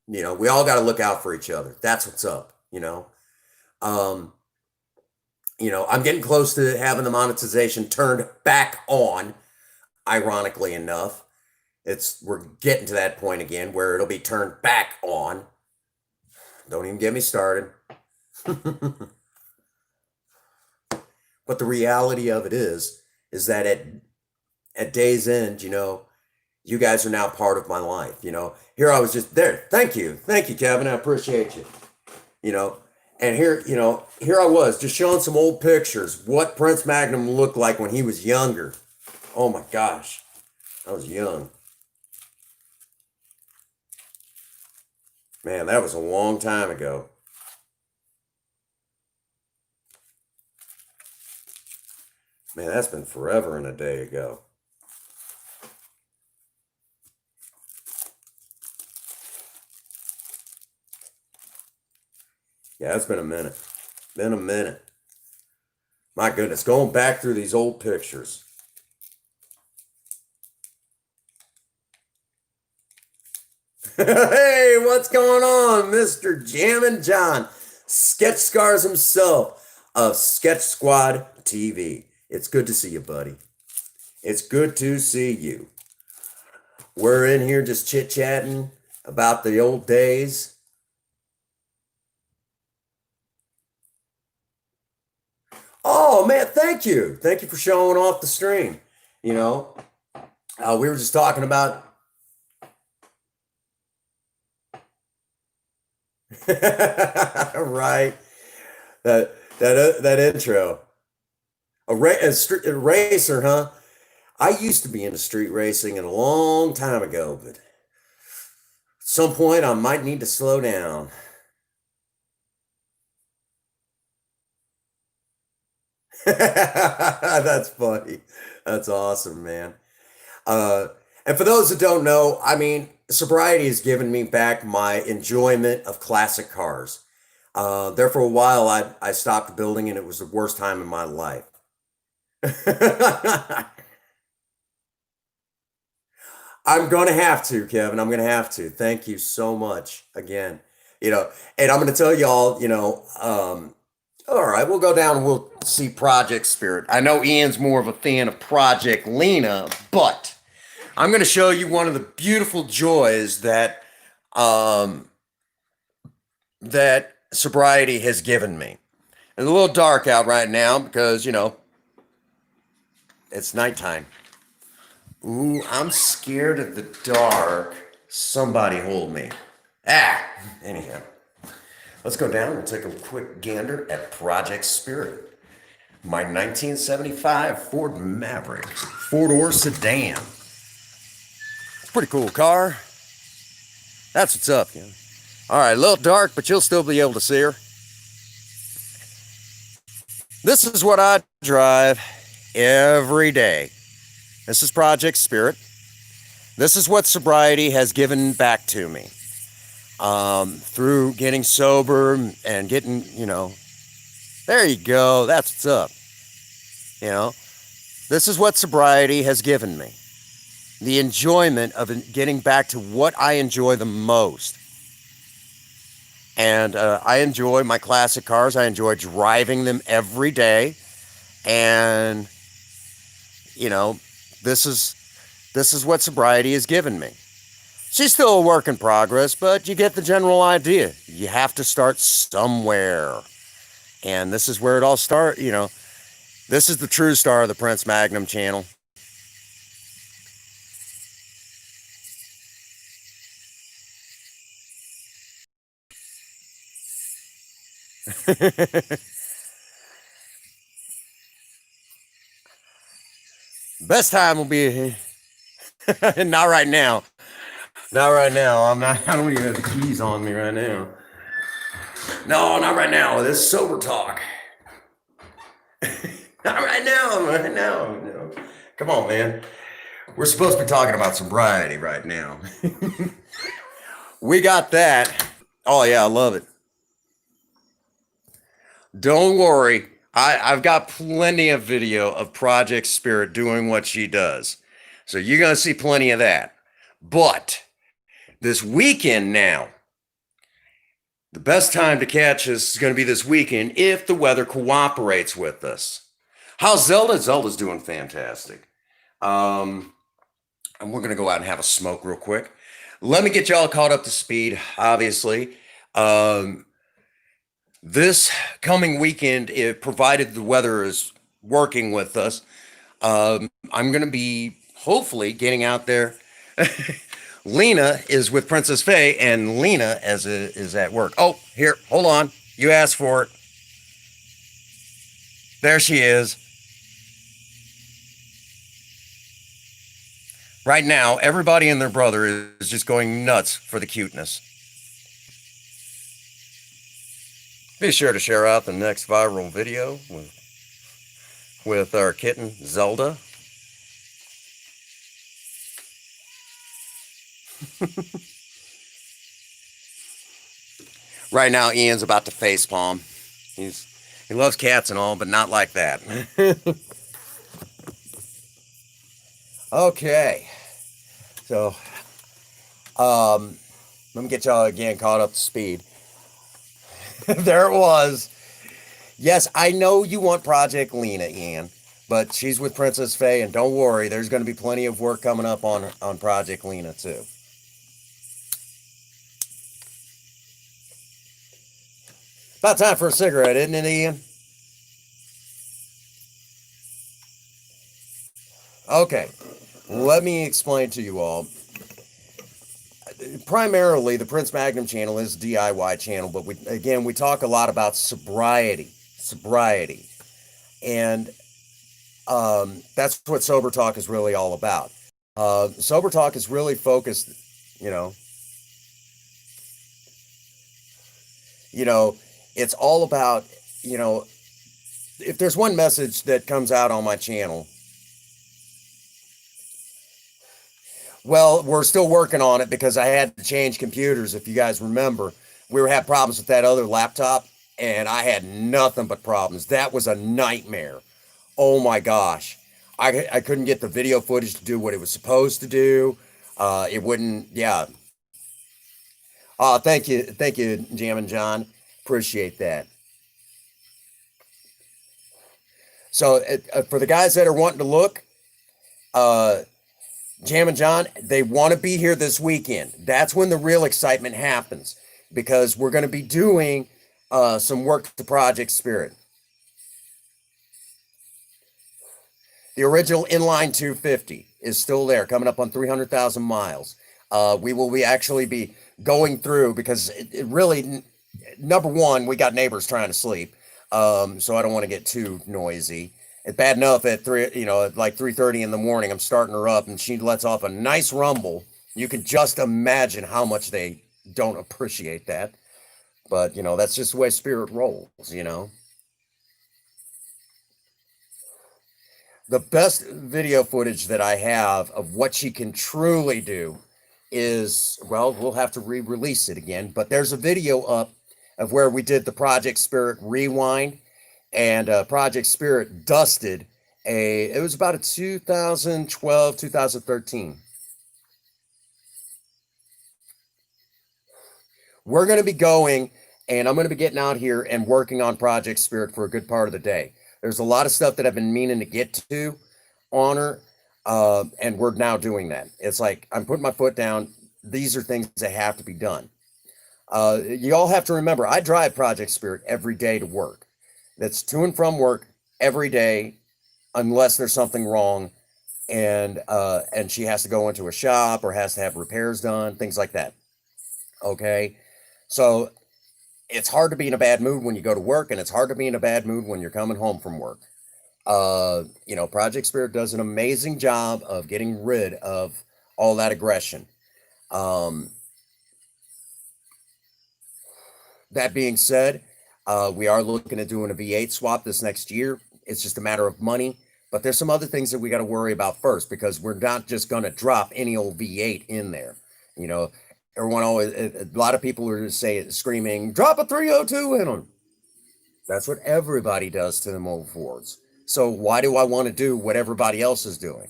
we all got to look out for each other. That's what's up. Um, I'm getting close to having the monetization turned back on, ironically enough. We're getting to that point again where it'll be turned back on. Don't even get me started. But the reality of it is that at day's end, you guys are now part of my life. Here I was just there. Thank you, Kevin. I appreciate you. You know, and here I was just showing some old pictures. What Prince Magnum looked like when he was younger. Oh my gosh, I was young. Man, that was a long time ago. Man, that's been forever and a day ago. Yeah, it's been a minute. Been a minute. My goodness, going back through these old pictures. Hey, what's going on, Mr. Jammin' John? Sketch Scars himself of Sketch Squad TV. It's good to see you, buddy. It's good to see you. We're in here just chit-chatting about the old days. Oh man, thank you. Thank you for showing off the stream. You know, we were just talking about right that intro. A racer, huh? I used to be into street racing a long time ago, but at some point I might need to slow down. That's funny. That's awesome, man. Uh, And for those that don't know, I mean, sobriety has given me back my enjoyment of classic cars. There for a while, I stopped building, and it was the worst time in my life. I'm going to have to, Kevin. I'm going to have to. Thank you so much again. And I'm going to tell y'all, all right, we'll go down and we'll see Project Spirit. I know Ian's more of a fan of Project Lena, but I'm going to show you one of the beautiful joys um, that sobriety has given me. It's a little dark out right now because, it's nighttime. Ooh, I'm scared of the dark. Somebody hold me. Anyhow, let's go down and take a quick gander at Project Spirit. My 1975 Ford Maverick, four-door sedan. It's a pretty cool car. That's what's up, yeah. All right, a little dark, but you'll still be able to see her. This is what I drive every day. This is Project Spirit. This is what sobriety has given back to me. Through getting sober and getting, there you go. That's what's up. This is what sobriety has given me. The enjoyment of getting back to what I enjoy the most. And I enjoy my classic cars. I enjoy driving them every day. And, this is what sobriety has given me. She's still a work in progress, but you get the general idea. You have to start somewhere. And this is where it all starts, This is the true star of the Prince Magnum channel. Best time will be not right now. Not right now. I don't even have the keys on me right now. No, not right now. This is sober talk. Not right now. Right now. Come on, man. We're supposed to be talking about sobriety right now. We got that. Oh, yeah, I love it. Don't worry. I've got plenty of video of Project Spirit doing what she does. So you're going to see plenty of that. But this weekend now, the best time to catch us is going to be this weekend if the weather cooperates with us. How's Zelda? Zelda's doing fantastic. And we're going to go out and have a smoke real quick. Let me get y'all caught up to speed, obviously. This coming weekend, if provided the weather is working with us, I'm going to be hopefully getting out there. Lena is with Princess Faye, and Lena is at work. Oh, here, hold on. You asked for it. There she is. Right now, everybody and their brother is just going nuts for the cuteness. Be sure to share out the next viral video with our kitten, Zelda. Right now, Ian's about to facepalm. He loves cats and all, but not like that. Okay. So, let me get y'all again caught up to speed. There it was. Yes, I know you want Project Lena, Ian, but she's with Princess Faye, and don't worry, there's going to be plenty of work coming up on Project Lena, too. About time for a cigarette, isn't it, Ian? Okay, let me explain to you all. Primarily, the Prince Magnum channel is a DIY channel, but we talk a lot about sobriety, and that's what Sober Talk is really all about. Sober Talk is really focused, it's all about, if there's one message that comes out on my channel, Well, we're still working on it because I had to change computers. If you guys remember, we were having problems with that other laptop, and I had nothing but problems. That was a nightmare. Oh my gosh. I couldn't get the video footage to do what it was supposed to do. It wouldn't, yeah. Thank you, Jam and John. Appreciate that. So, for the guys that are wanting to look, uh, Jam and John, they want to be here this weekend. That's when the real excitement happens because we're going to be doing some work to Project Spirit. The original inline 250 is still there, coming up on 300,000 miles. We will be actually be going through because it really, number one, we got neighbors trying to sleep, so I don't want to get too noisy. It's bad enough at three, at like 3:30 in the morning, I'm starting her up, and she lets off a nice rumble. You can just imagine how much they don't appreciate that, but that's just the way Spirit rolls. The best video footage that I have of what she can truly do is, well, we'll have to re-release it again, but there's a video up of where we did the Project Spirit rewind, and Project Spirit dusted it was about a 2012, 2013. We're going to be going, and I'm going to be getting out here and working on Project Spirit for a good part of the day. There's a lot of stuff that I've been meaning to get to on her, and we're now doing that. It's like I'm putting my foot down. These are things that have to be done. You all have to remember, I drive Project Spirit every day to work. That's to and from work every day, unless there's something wrong, and she has to go into a shop or has to have repairs done, things like that. Okay, so it's hard to be in a bad mood when you go to work, and it's hard to be in a bad mood when you're coming home from work. Project Spirit does an amazing job of getting rid of all that aggression. Um, that being said, we are looking at doing a V8 swap this next year. It's just a matter of money, but there's some other things that we got to worry about first because we're not just going to drop any old V8 in there. You know, everyone always, a lot of people are screaming, drop a 302 in them. That's what everybody does to them old Fords. So why do I want to do what everybody else is doing?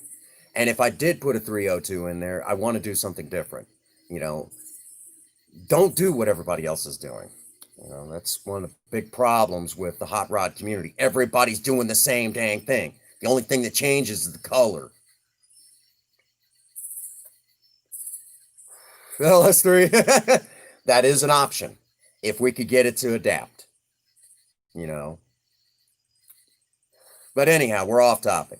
And if I did put a 302 in there, I want to do something different. You know, don't do what everybody else is doing. That's one of the big problems with the hot rod community. Everybody's doing the same dang thing. The only thing that changes is the color. LS3, that is an option if we could get it to adapt, you know. But anyhow, we're off topic.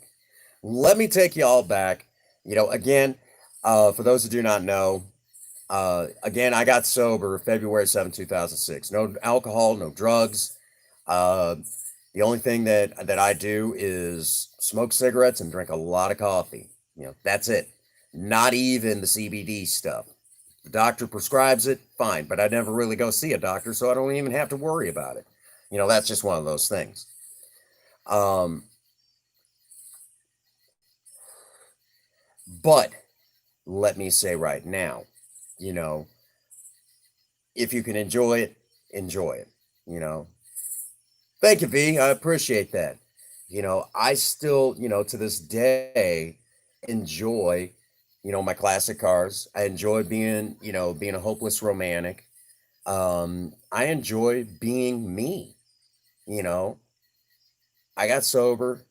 Let me take you all back. Again, for those who do not know, again, I got sober February 7th, 2006. No alcohol, no drugs. Uh, the only thing that I do is smoke cigarettes and drink a lot of coffee. That's it. Not even the CBD stuff. The doctor prescribes it, fine, but I never really go see a doctor, so I don't even have to worry about it. That's just one of those things. Um, but let me say right now, you know, if you can enjoy it, enjoy it. You know, thank you, V. I appreciate that. I still, to this day, enjoy, my classic cars. I enjoy being a hopeless romantic. I enjoy being me. You know, I got sober.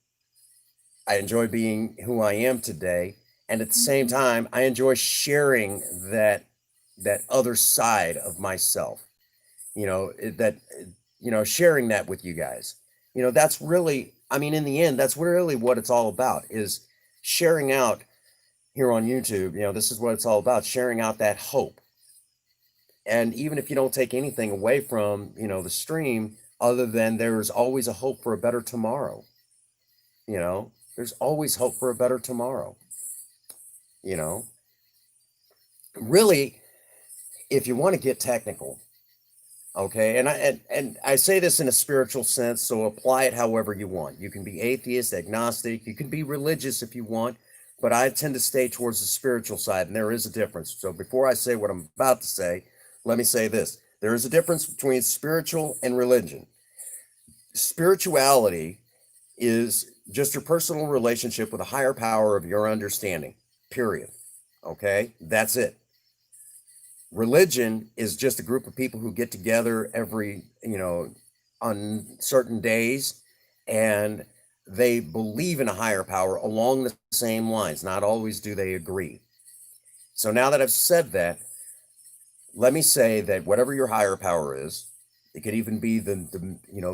I enjoy being who I am today, and at the same time, I enjoy sharing that other side of myself. Sharing that with you guys. That's really, I mean, in the end, that's really what it's all about is sharing out here on YouTube. This is what it's all about, sharing out that hope. And even if you don't take anything away from, the stream, other than there's always a hope for a better tomorrow. There's always hope for a better tomorrow. You know, really, if you want to get technical, okay, and I say this in a spiritual sense, so apply it however you want. You can be atheist, agnostic, you can be religious if you want. but I tend to stay towards the spiritual side, and there is a difference. So before I say what I'm about to say, let me say this. There is a difference between spiritual and religion. Spirituality is just your personal relationship with a higher power of your understanding, period. Okay? That's it. Religion is just a group of people who get together every, on certain days, and they believe in a higher power along the same lines. Not always do they agree. So now that I've said that, let me say that whatever your higher power is, it could even be the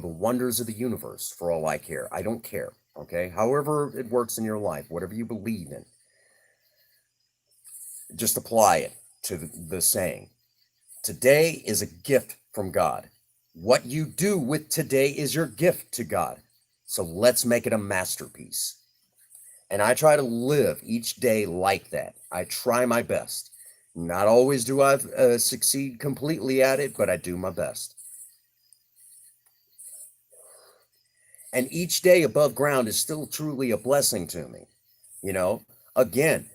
wonders of the universe for all I care. I don't care. Okay. However it works in your life, whatever you believe in, just apply it to the saying. Today is a gift from God. What you do with today is your gift to God. So let's make it a masterpiece. And I try to live each day like that. I try my best. Not always do I succeed completely at it, but I do my best. And each day above ground is still truly a blessing to me. Again,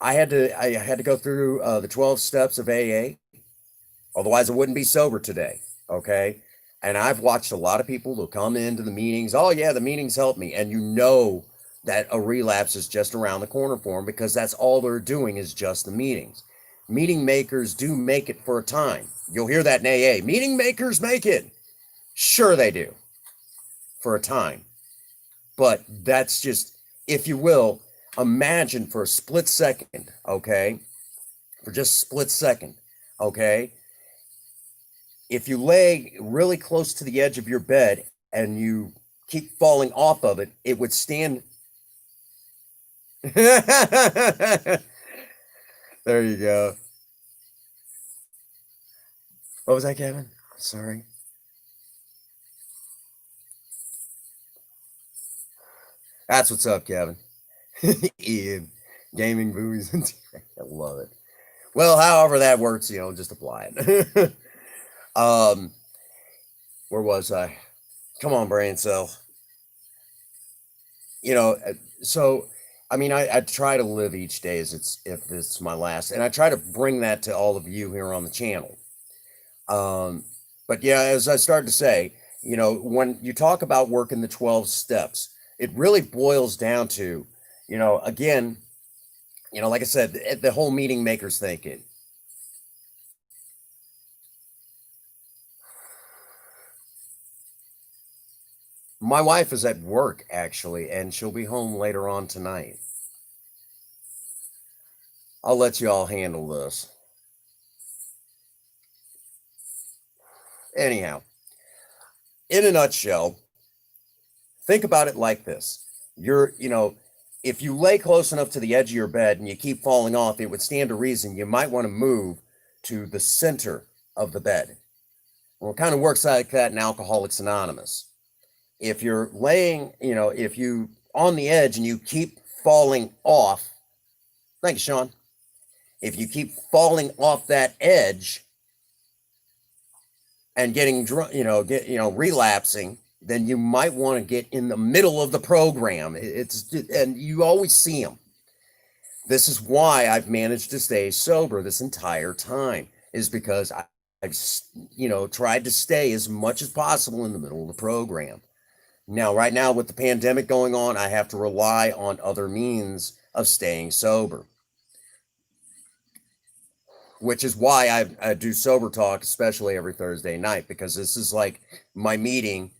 I had to go through the 12 steps of AA. Otherwise, I wouldn't be sober today. Okay. And I've watched a lot of people who come into the meetings. Oh, yeah, the meetings help me. And that a relapse is just around the corner for them, because that's all they're doing is just the meetings. Meeting makers do make it for a time. You'll hear that in AA. Meeting makers make it. Sure, they do. For a time. But that's just, if you will, imagine for a split second, okay? For just a split second, okay? If you lay really close to the edge of your bed and you keep falling off of it, it would stand. There you go. What was that, Kevin? Sorry. That's what's up, Kevin. Ian, gaming movies. I love it. Well, however that works, just apply it. Where was I? Come on, brain cell. So I try to live each day as if it's my last, and I try to bring that to all of you here on the channel. But yeah, as I started to say, when you talk about working the 12 steps, it really boils down to, again, like I said, the whole meeting makers thinking. My wife is at work, actually, and she'll be home later on tonight. I'll let you all handle this. Anyhow, in a nutshell, think about it like this. If you lay close enough to the edge of your bed and you keep falling off, it would stand to reason you might want to move to the center of the bed. Well, it kind of works like that in Alcoholics Anonymous. If you're laying, if you on the edge and you keep falling off, thank you, Sean. If you keep falling off that edge and getting drunk, relapsing, then you might want to get in the middle of the program. And you always see them. This is why I've managed to stay sober this entire time, is because I've tried to stay as much as possible in the middle of the program. Now, right now with the pandemic going on, I have to rely on other means of staying sober, which is why I do sober talk, especially every Thursday night, because this is like my meeting,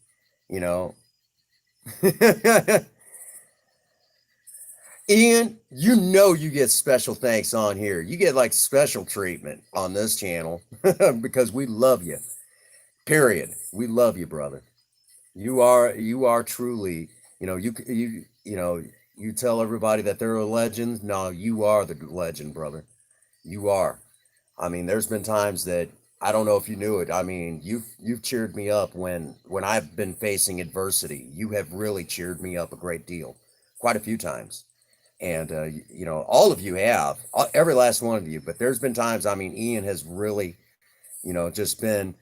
Ian, you get special thanks on here. You get like special treatment on this channel because we love you. Period. We love you, brother. You are truly, you tell everybody that they're a legend. No, you are the legend, brother. You are. There's been times that I don't know if you knew it. You've cheered me up when I've been facing adversity. You have really cheered me up a great deal, quite a few times. And all of you have, every last one of you. But there's been times, Ian has really, just been,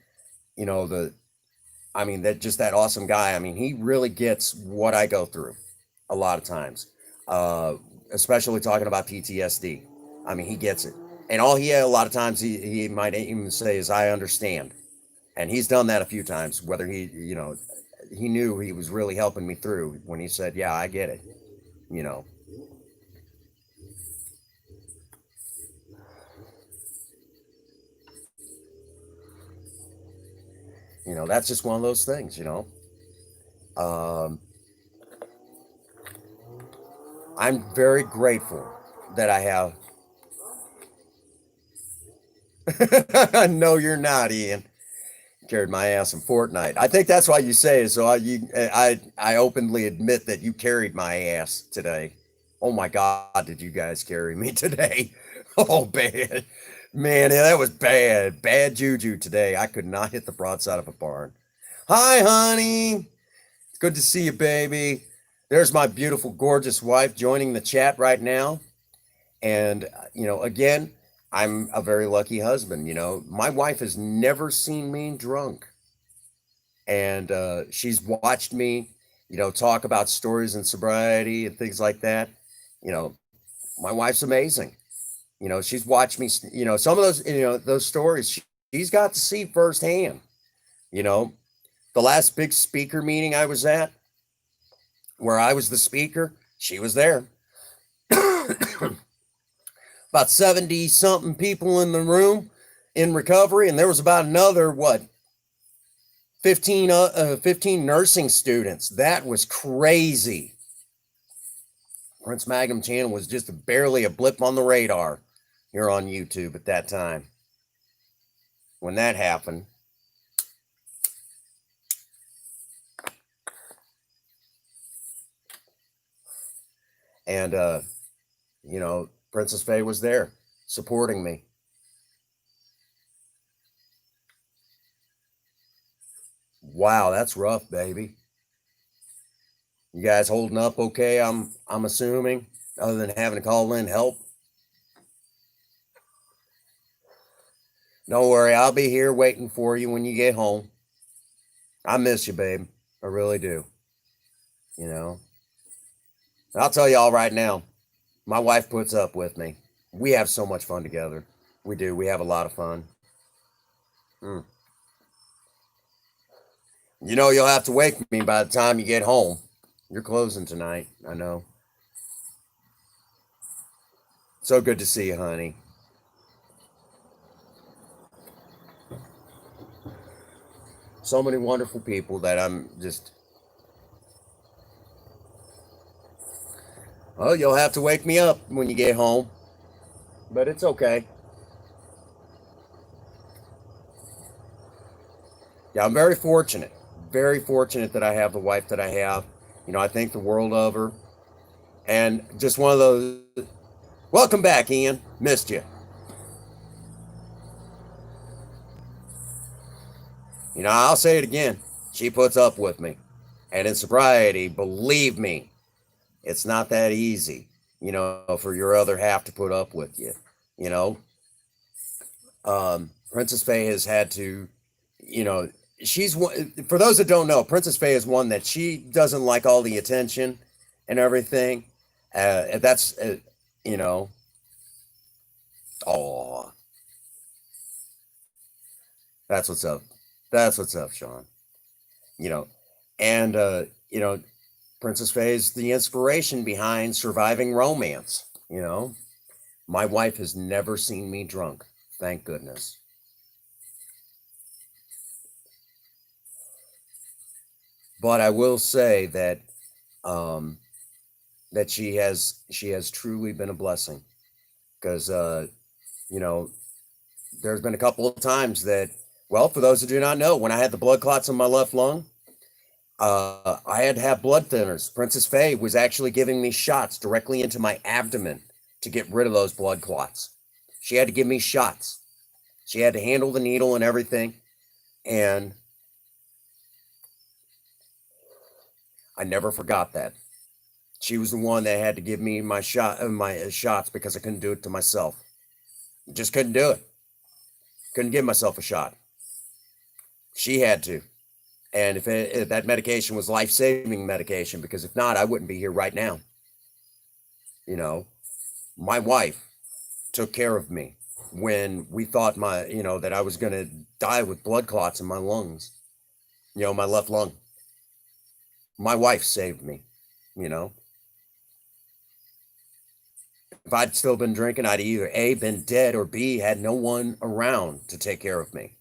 that awesome guy. He really gets what I go through a lot of times. especially talking about PTSD. I mean, he gets it. And all he a lot of times he might even say is, I understand. And he's done that a few times, whether he knew he was really helping me through when he said, yeah, I get it, you know. That's just one of those things. Um, I'm very grateful that I have. No, you're not, Ian. Carried my ass in Fortnite. I think that's why you say it. So I openly admit that you carried my ass today. Oh my God, did you guys carry me today? Oh, bad. Man, yeah, that was bad. Bad juju today. I could not hit the broadside of a barn. Hi, honey. It's good to see you, baby. There's my beautiful, gorgeous wife joining the chat right now. And, again, I'm a very lucky husband. My wife has never seen me drunk. And she's watched me, talk about stories and sobriety and things like that. You know, my wife's amazing. She's watched me, some of those stories she's got to see firsthand. You know, the last big speaker meeting I was at, where I was the speaker, she was there. About 70 something people in the room in recovery, and there was about another 15 nursing students. That was crazy. Prince Magnum channel was just barely a blip on the radar here on YouTube at that time when that happened. And Princess Faye was there supporting me. Wow, that's rough, baby. You guys holding up okay? I'm assuming, other than having to call in help. Don't worry, I'll be here waiting for you when you get home. I miss you, babe. I really do. I'll tell y'all right now, my wife puts up with me. We have so much fun together. We do. We have a lot of fun. You'll have to wake me by the time you get home. You're closing tonight, I know. So good to see you, honey. So many wonderful people that I'm just. Oh, you'll have to wake me up when you get home. But it's okay. Yeah, I'm very fortunate. Very fortunate that I have the wife that I have. I think the world of her. And just one of those. Welcome back, Ian. Missed you. I'll say it again. She puts up with me. And in sobriety, believe me, it's not that easy, for your other half to put up with you. You know, Princess Faye has had to, she's one, for those that don't know, Princess Faye is one that she doesn't like all the attention and everything. That's, you know, oh, that's what's up. That's what's up, Sean. You know, and, Princess Faye is the inspiration behind surviving romance. My wife has never seen me drunk. Thank goodness. But I will say um, that she has truly been a blessing because you know there's been a couple of times that, well, for those who do not know, when I had the blood clots in my left lung, I had to have blood thinners. Princess Faye was actually giving me shots directly into my abdomen to get rid of those blood clots. She had to give me shots. She had to handle the needle and everything, and I never forgot that. She was the one that had to give me my shots because I couldn't do it to myself. Just couldn't do it. Couldn't give myself a shot. She had to. And if that medication was life-saving medication, because if not, I wouldn't be here right now. You know, my wife took care of me when we thought that I was going to die with blood clots in my lungs, my left lung. My wife saved me, you know. If I'd still been drinking, I'd either A, been dead, or B, had no one around to take care of me,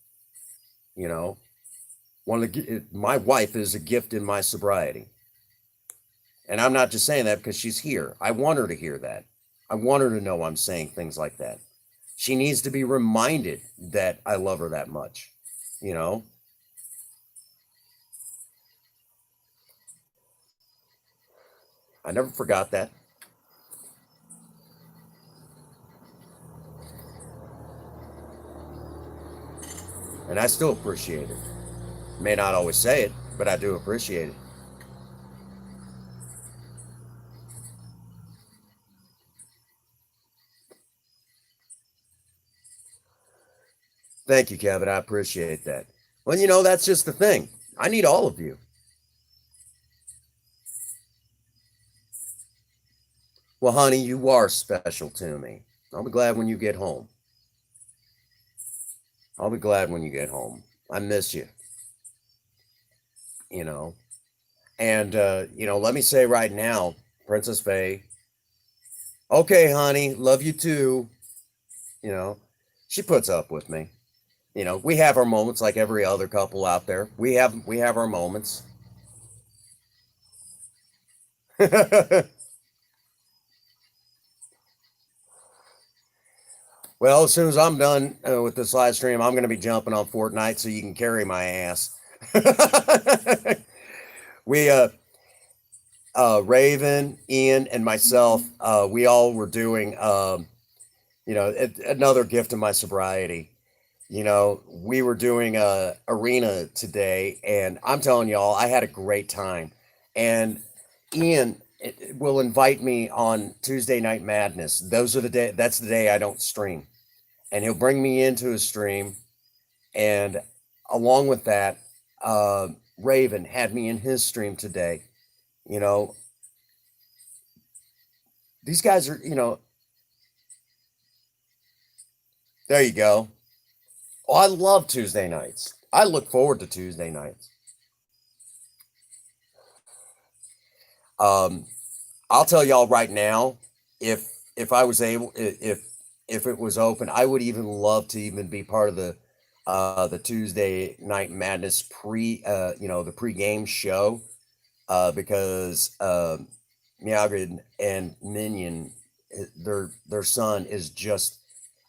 you know. My wife is a gift in my sobriety. And I'm not just saying that because she's here. I want her to hear that. I want her to know I'm saying things like that. She needs to be reminded that I love her that much, you know? I never forgot that. And I still appreciate it. May not always say it, but I do appreciate it. Thank you, Kevin. I appreciate that. Well, that's just the thing. I need all of you. Well, honey, you are special to me. I'll be glad when you get home. I'll be glad when you get home. I miss you, you know. And, let me say right now, Princess Faye, okay, honey, love you too. You know, she puts up with me. We have our moments like every other couple out there. We have our moments. Well, as soon as I'm done with this live stream, I'm going to be jumping on Fortnite so you can carry my ass. we Raven, Ian, and myself, we all were doing another gift of my sobriety. We were doing a arena today, and I'm telling y'all, I had a great time. And Ian will invite me on Tuesday Night Madness. That's the day I don't stream, and he'll bring me into his stream. And along with that, Raven had me in his stream today. You know, these guys are, there you go. Oh, I love Tuesday nights. I look forward to Tuesday nights. Um, I'll tell y'all right now, if I was able, if it was open, I would even love to even be part of the Tuesday Night Madness the pre-game show, because Meowgrid and Minion, their son is just,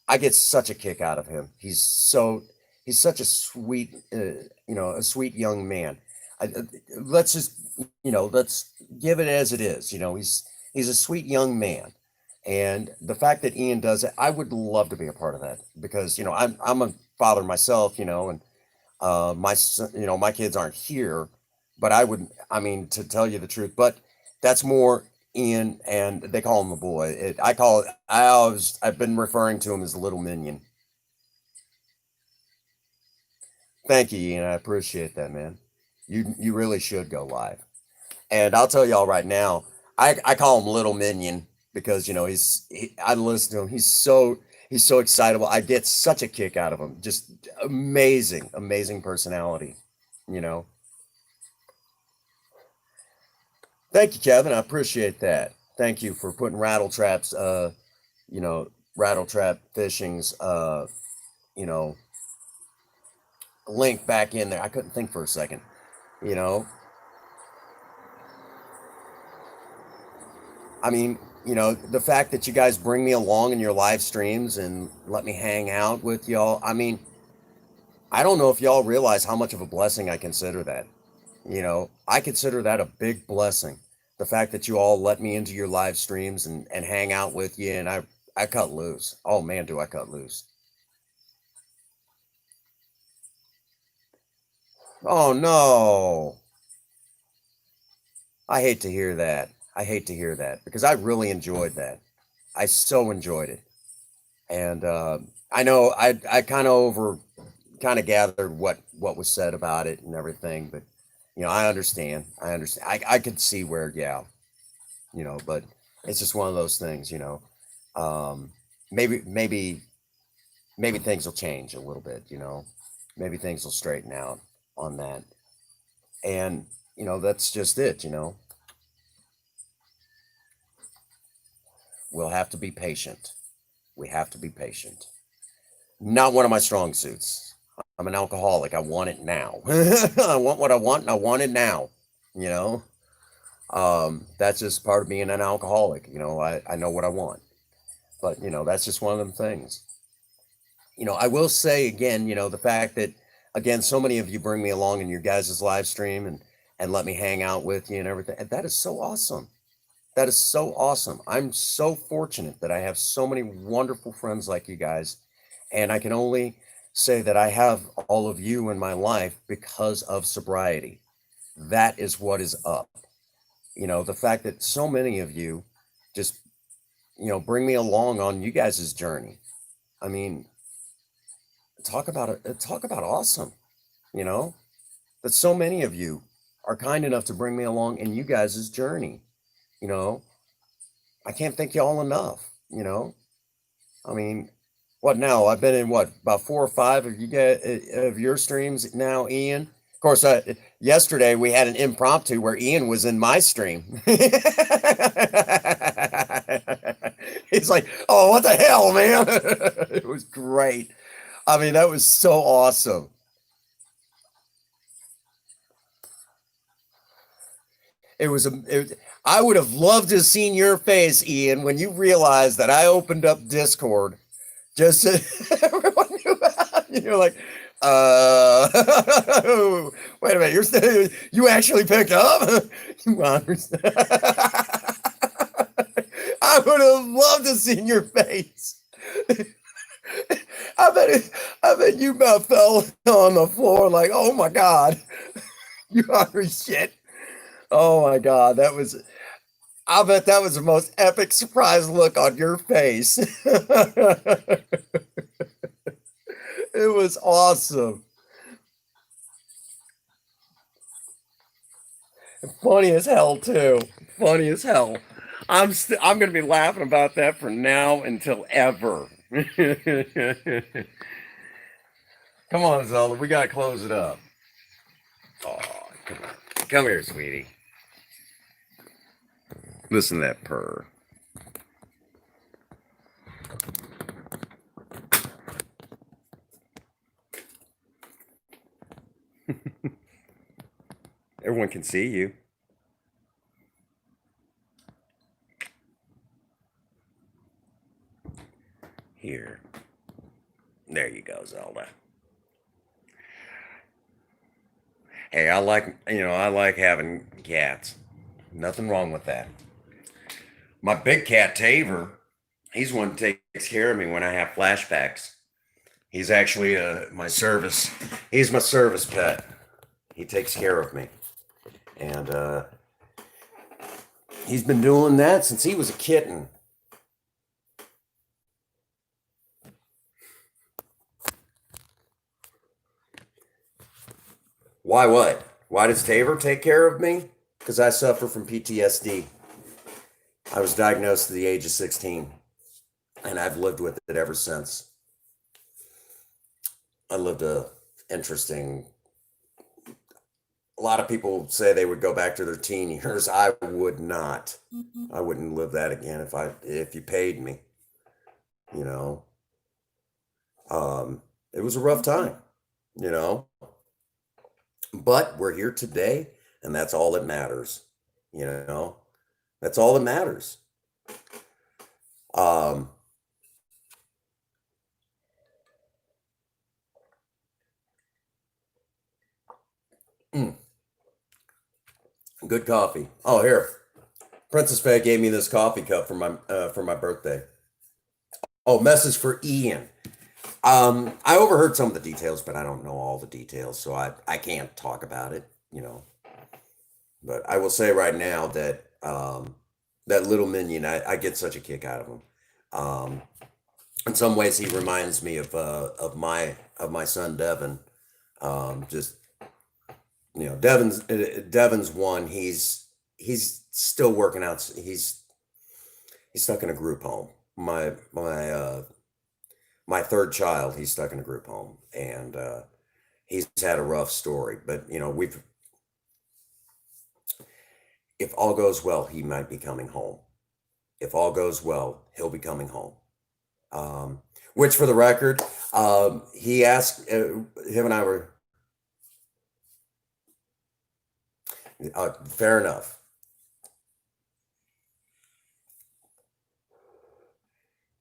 I get such a kick out of him. He's such a sweet, a sweet young man. Let's just, let's give it as it is. He's a sweet young man, and the fact that Ian does it, I would love to be a part of that because I'm a father myself, and my kids aren't here, but I mean, to tell you the truth, but that's more Ian, and they call him the boy. I've been referring to him as the little minion. Thank you, Ian. I appreciate that, man. You really should go live. And I'll tell y'all right now, I call him Little Minion because I listen to him. He's so excitable. I get such a kick out of him. Just amazing personality. You know. Thank you, Kevin. I appreciate that. Thank you for putting rattle traps. Rattle trap fishing's. You know, link back in there. I couldn't think for a second. You know, I mean, the fact that you guys bring me along in your live streams and let me hang out with y'all. I mean, I don't know if y'all realize how much of a blessing I consider that. I consider that a big blessing. The fact that you all let me into your live streams and hang out with you, and I cut loose. Oh man, do I cut loose. Oh no. I hate to hear that. I hate to hear that because I really enjoyed that. I so enjoyed it. And I know I kind of gathered what was said about it and everything, but I understand. I could see where, yeah, but it's just one of those things, um, maybe, maybe things will change a little bit, maybe things will straighten out on that. And, that's just it, we'll have to be patient. We have to be patient. Not one of my strong suits. I'm an alcoholic. I want it now. I want what I want and I want it now. You know, that's just part of being an alcoholic. I know what I want, but that's just one of them things. I will say again, the fact that again, so many of you bring me along in your guys' live stream and let me hang out with you and everything. And that is so awesome. That is so awesome. I'm so fortunate that I have so many wonderful friends like you guys. And I can only say that I have all of you in my life because of sobriety. That is what is up. The fact that so many of you just, bring me along on you guys' journey. I mean, talk about awesome, you know, that so many of you are kind enough to bring me along in you guys' journey. You know, I can't thank y'all enough, I mean, what now? I've been in what about 4 or 5 of you guys of your streams now, Ian. Of course, yesterday we had an impromptu where Ian was in my stream. He's like, "Oh, what the hell, man!" It was great. I mean, that was so awesome. It was a. I would have loved to have seen your face, Ian, when you realized that I opened up Discord just so everyone knew that. You're like, uh, wait a minute, you actually picked up? You understand? I would have loved to seen your face. I bet you about fell on the floor like, oh my God, you hungry shit. Oh my God, I bet that was the most epic surprise look on your face. It was awesome. Funny as hell too. Funny as hell. I'm gonna be laughing about that from now until ever. Come on, Zelda. We gotta close it up. Oh, come on. Come here, sweetie. Listen to that purr. Everyone can see you. Here. There you go, Zelda. Hey, I like having cats. Nothing wrong with that. My big cat, Taver, he's one that takes care of me when I have flashbacks. He's actually he's my service pet. He takes care of me. And he's been doing that since he was a kitten. Why what? Why does Taver take care of me? Because I suffer from PTSD. I was diagnosed at the age of 16, and I've lived with it ever since. I lived a interesting. A lot of people say they would go back to their teen years. I would not. I wouldn't live that again if you paid me. You know, it was a rough time. You know, but we're here today, and that's all that matters. You know, that's all that matters. Um, mm, good coffee. Oh, here, Princess Faye gave me this coffee cup for my birthday. Oh, message for Ian. I overheard some of the details, but I don't know all the details, so I can't talk about it. But I will say right now that that little minion, I get such a kick out of him. Um, in some ways, he reminds me of my son Devin. Just Devin's one. He's still working out. He's stuck in a group home. My third child, he's stuck in a group home, and he's had a rough story. But we've if all goes well, he might be coming home. If all goes well, he'll be coming home. Which, for the record, he asked. Him and I were fair enough.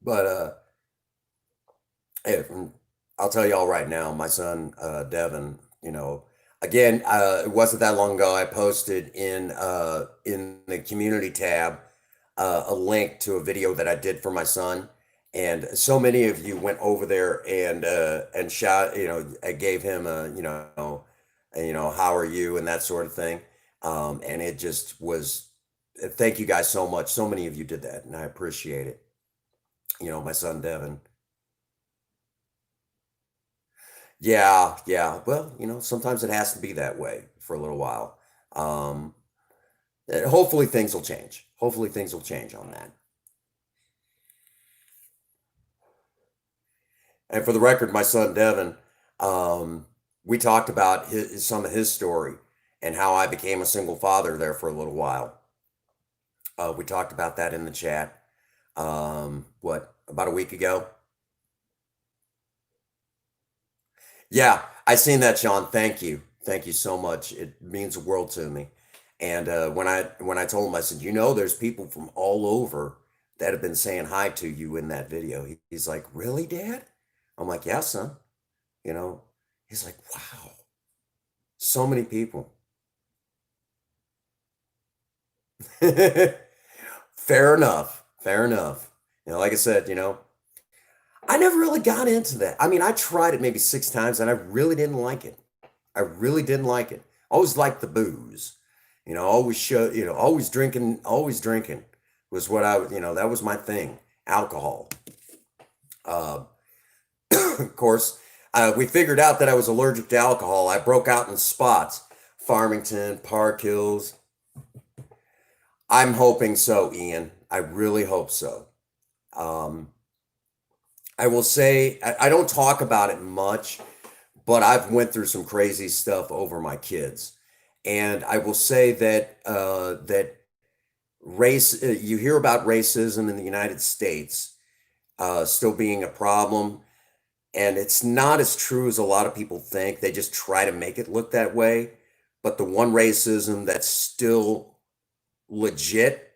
But I'll tell y'all right now, my son Devin. Again, it wasn't that long ago. I posted in the community tab a link to a video that I did for my son, and so many of you went over there and shot. I gave him how are you and that sort of thing, and it just was. Thank you guys so much. So many of you did that, and I appreciate it. My son Devin. Yeah, yeah. Well, sometimes it has to be that way for a little while. Um, Hopefully things will change. Hopefully things will change on that. And for the record, my son Devin, we talked about some of his story and how I became a single father there for a little while. We talked about that in the chat. What, about a week ago? Yeah, I seen that, Sean. Thank you. Thank you so much. It means the world to me. And when I told him, I said, there's people from all over that have been saying hi to you in that video. He's like, really, Dad? I'm like, yeah, son. You know, he's like, wow, so many people. Fair enough. Fair enough. Like I said, I never really got into that. I mean, I tried it maybe 6 times and I really didn't like it. I really didn't like it. Always liked the booze. Always drinking was what that was my thing. Alcohol. Uh, of course, we figured out that I was allergic to alcohol. I broke out in spots. Farmington, Park Hills. I'm hoping so, Ian. I really hope so. Um, I will say I don't talk about it much, but I've went through some crazy stuff over my kids, and I will say that race. You hear about racism in the United States still being a problem, and it's not as true as a lot of people think. They just try to make it look that way. But the one racism that's still legit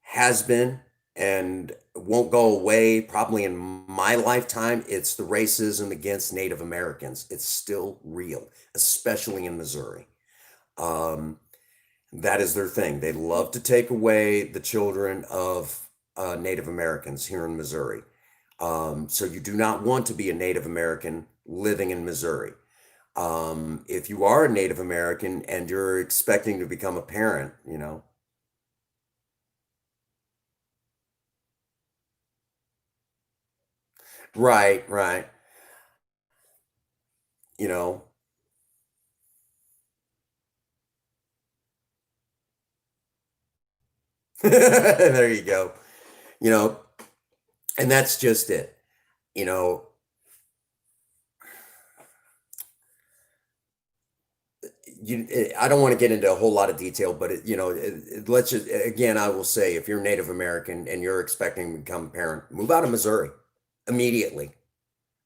has been and won't go away probably in my lifetime. It's the racism against Native Americans. It's still real, especially in Missouri. Um, that is their thing. They love to take away the children of Native Americans here in Missouri. So you do not want to be a Native American living in Missouri. If you are a Native American and you're expecting to become a parent, right, right, you know, there you go. You know, and that's just it. You know, I don't want to get into a whole lot of detail, but let's just again, I will say, if you're Native American and you're expecting to become a parent, move out of Missouri immediately.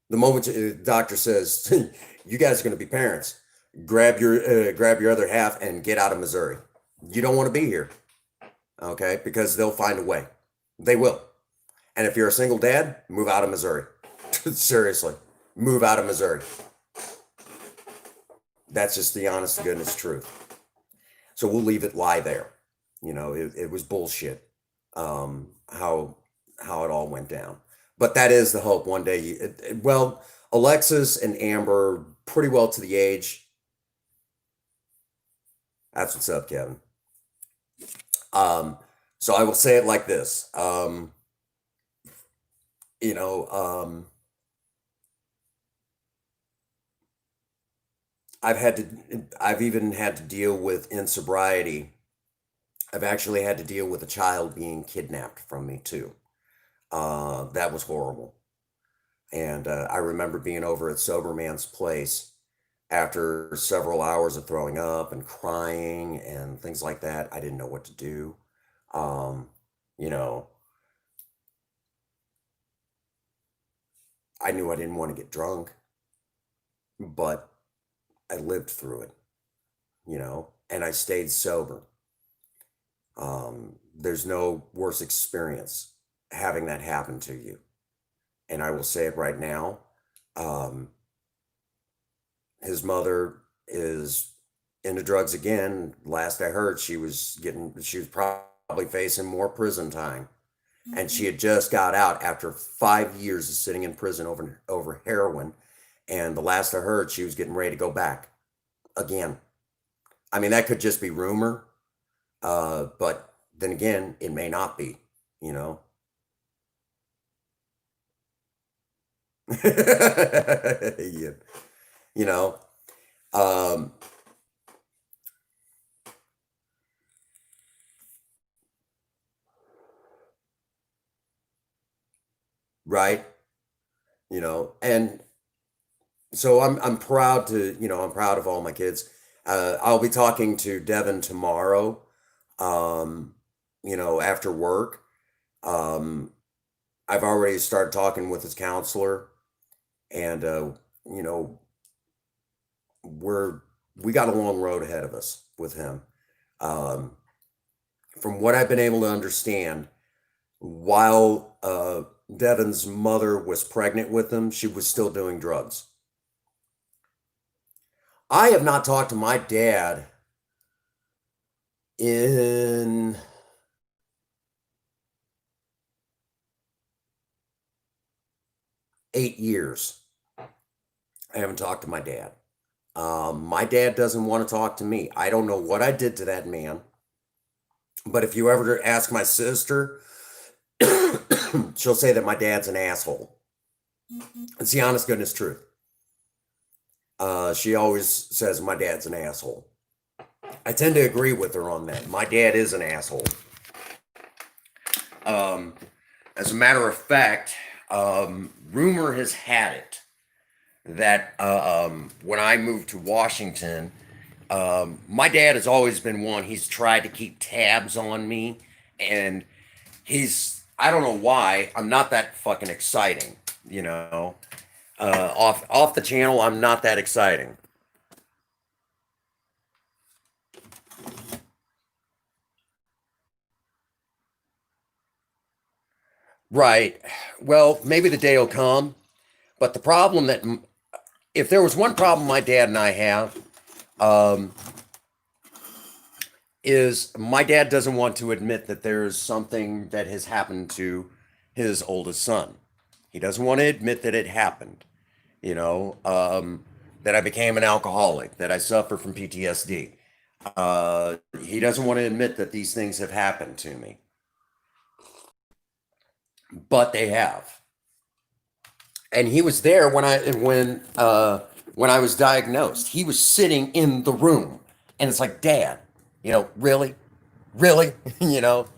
The moment the doctor says you guys are going to be parents, grab your other half and get out of Missouri. You don't want to be here, okay? Because they'll find a way. They will. And if you're a single dad, move out of Missouri. Seriously, move out of Missouri. That's just the honest to goodness truth. So we'll leave it lie there. It was bullshit. How it all went down. But that is the hope. One day, well, Alexis and Amber, pretty well to the age. That's what's up, Kevin. Um, so I will say it like this. You know, I've even had to deal with in sobriety I've actually had to deal with a child being kidnapped from me too. That was horrible. And I remember being over at Sober Man's place after several hours of throwing up and crying and things like that. I didn't know what to do. Um, you know, I knew I didn't want to get drunk, but I lived through it, and I stayed sober. There's no worse experience having that happen to you. And I will say it right now. Um, his mother is into drugs again. Last I heard, she was probably facing more prison time. And she had just got out after 5 years of sitting in prison over heroin. And the last I heard, she was getting ready to go back again. I mean, that could just be rumor, but then again, it may not be, you know. Yeah, you know, um, right? And so I'm proud to, I'm proud of all my kids. I'll be talking to Devin tomorrow, um, after work. Um, I've already started talking with his counselor, and you know, we're we got a long road ahead of us with him. Um, from what I've been able to understand, while Devin's mother was pregnant with him, she was still doing drugs. I have not talked to my dad in 8 years. I haven't talked to my dad. My dad doesn't want to talk to me. I don't know what I did to that man. But if you ever ask my sister, she'll say that my dad's an asshole. It's the honest goodness truth. She always says my dad's an asshole. I tend to agree with her on that. My dad is an asshole. Um, as a matter of fact, rumor has had it that when I moved to Washington, my dad has always been one. He's tried to keep tabs on me, and I don't know why. I'm not that fucking exciting, you know. Off the channel, I'm not that exciting. Right. Well, maybe the day will come. But the problem that, if there was one problem my dad and I have, um, is my dad doesn't want to admit that there's something that has happened to his oldest son. He doesn't want to admit that it happened, that I became an alcoholic, that I suffer from PTSD. He doesn't want to admit that these things have happened to me, but they have. And he was there when I was diagnosed. He was sitting in the room, and it's like, Dad, really, really, you know,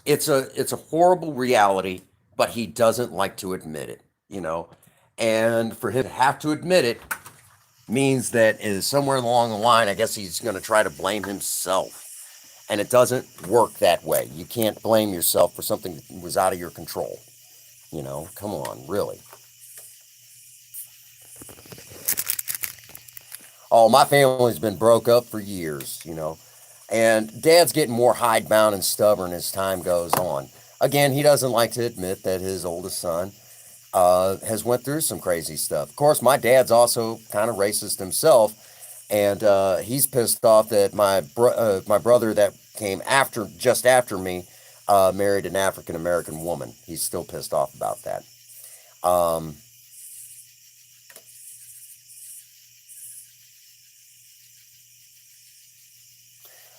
it's a horrible reality, but he doesn't like to admit it. And for him to have to admit it means that is somewhere along the line, I guess he's going to try to blame himself. And it doesn't work that way. You can't blame yourself for something that was out of your control. Come on, really. Oh, my family's been broke up for years. And Dad's getting more hidebound and stubborn as time goes on. Again, he doesn't like to admit that his oldest son has went through some crazy stuff. Of course, my dad's also kind of racist himself, and he's pissed off that my brother that came just after me, married an African American woman. He's still pissed off about that. Um,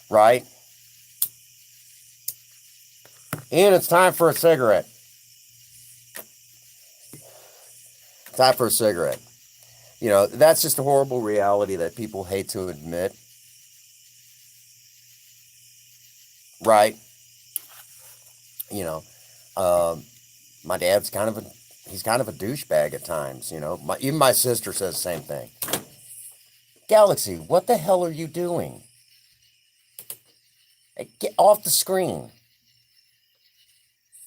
right? And it's time for a cigarette. Time for a cigarette. That's just a horrible reality that people hate to admit. right? You know, um, my dad's he's kind of a douchebag at times. Even my sister says the same thing. Galaxy, what the hell are you doing? Hey, get off the screen.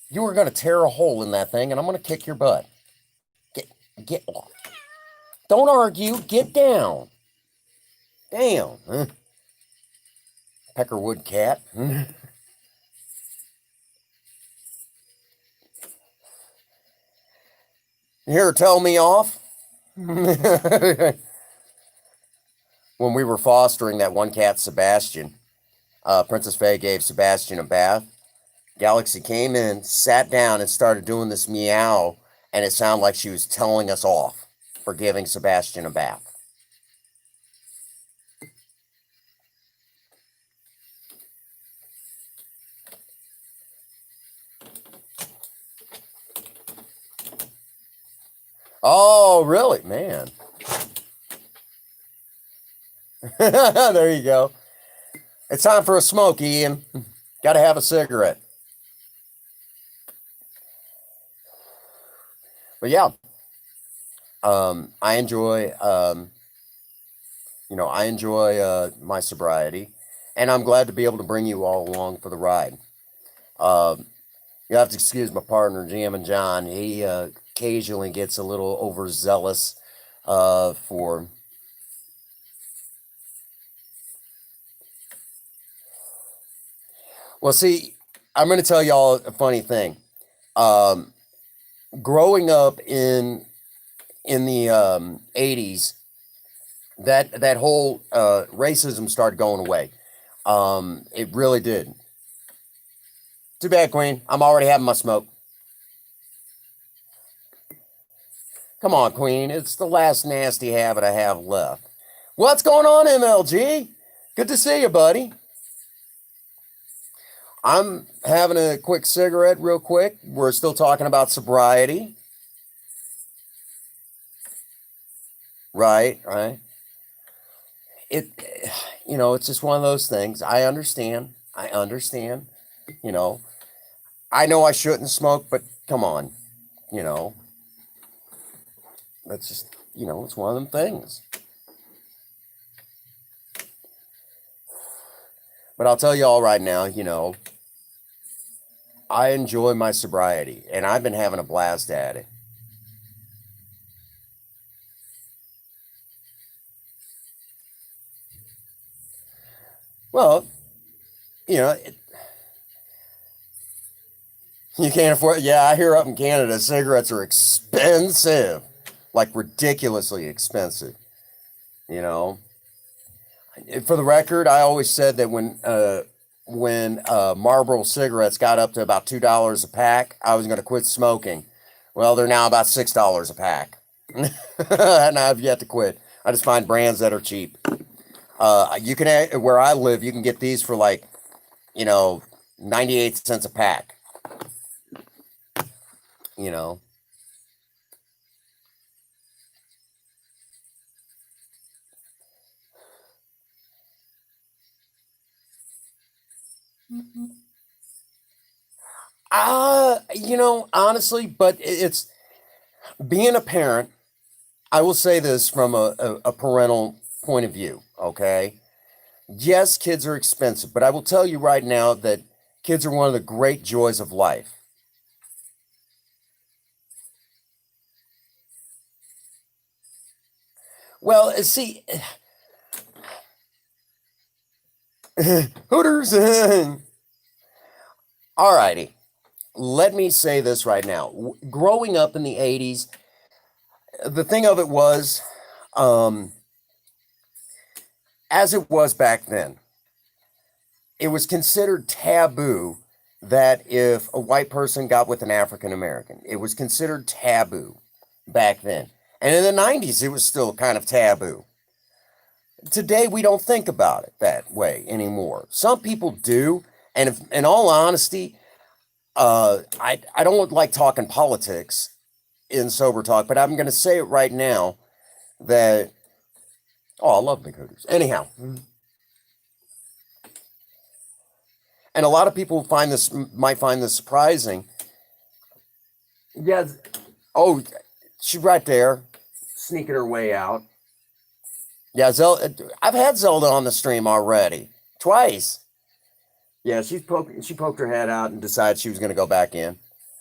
You are going to tear a hole in that thing, and I'm going to kick your butt. Get off. Don't argue. Get down. Damn. Huh? Peckerwood cat. Here, tell me off. When we were fostering that one cat, Sebastian, Princess Faye gave Sebastian a bath. Galaxy came in, sat down, and started doing this meow, and it sounded like she was telling us off for giving Sebastian a bath. Oh, really? Man. There you go. It's time for a smoke, Ian. Got to have a cigarette. But yeah, I enjoy, my sobriety, and I'm glad to be able to bring you all along for the ride. Um, you have to excuse my partner, Jam John. He occasionally gets a little overzealous for. Well, see, I'm going to tell y'all a funny thing. Um, Growing up in the 80s, that whole racism started going away. It really did. Too bad, Queen. I'm already having my smoke. Come on, Queen. It's the last nasty habit I have left. What's going on, MLG? Good to see you, buddy. I'm having a quick cigarette, real quick. We're still talking about sobriety. Right. It, it's just one of those things. I understand. You know, I know I shouldn't smoke, but come on. You know, that's just, it's one of them things. But I'll tell you all right now, I enjoy my sobriety, and I've been having a blast at it. Well, you know, it, you can't afford. Yeah, I hear up in Canada, cigarettes are expensive, like ridiculously expensive. You know, for the record, I always said that when Marlboro cigarettes got up to about $2 a pack, I was going to quit smoking. Well, they're now about $6 a pack, and I've yet to quit. I just find brands that are cheap. You can where I live, you can get these for like, you know, 98 cents a pack. You know, honestly, but it's being a parent. I will say this from a parental point of view. Okay, yes, kids are expensive, but I will tell you right now that kids are one of the great joys of life. Well, see, Hooters. Alrighty, let me say this right now. Growing up in the 80s, the thing of it was, um, as it was back then, it was considered taboo that if a white person got with an African American, it was considered taboo back then. And in the 90s, it was still kind of taboo. Today, we don't think about it that way anymore. Some people do. And if, in all honesty, I don't like talking politics in sober talk, but I'm going to say it right now that, oh, I love big hooters. Anyhow, And a lot of people might find this surprising. Yeah. Oh, she's right there, sneaking her way out. Yeah, Zelda. I've had Zelda on the stream already, twice. Yeah, she poked her head out and decided she was going to go back in.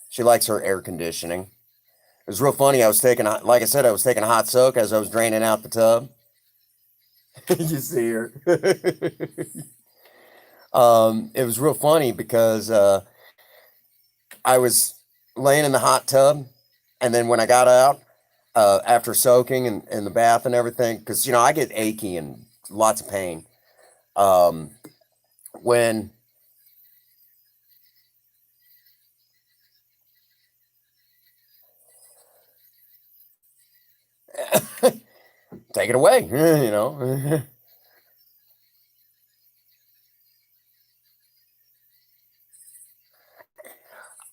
She likes her air conditioning. It was real funny. Like I said, I was taking a hot soak as I was draining out the tub. You see her. It was real funny because I was laying in the hot tub, and then when I got out after soaking and in the bath and everything, because I get achy and lots of pain. When take it away,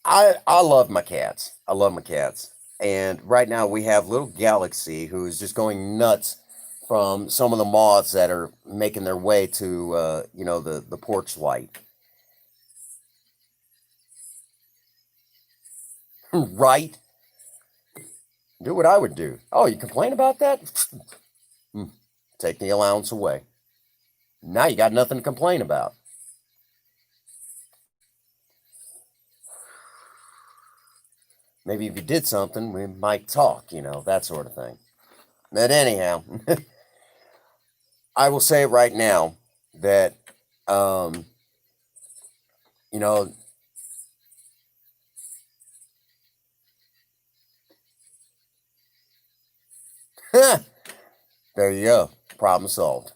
I love my cats. I love my cats. And right now we have little Galaxy who's just going nuts from some of the moths that are making their way to the porch light. Right? Do what I would do. Oh, you complain about that? Take the allowance away. Now you got nothing to complain about. Maybe if you did something, we might talk, that sort of thing. But anyhow, I will say right now that, you know, there you go. Problem solved.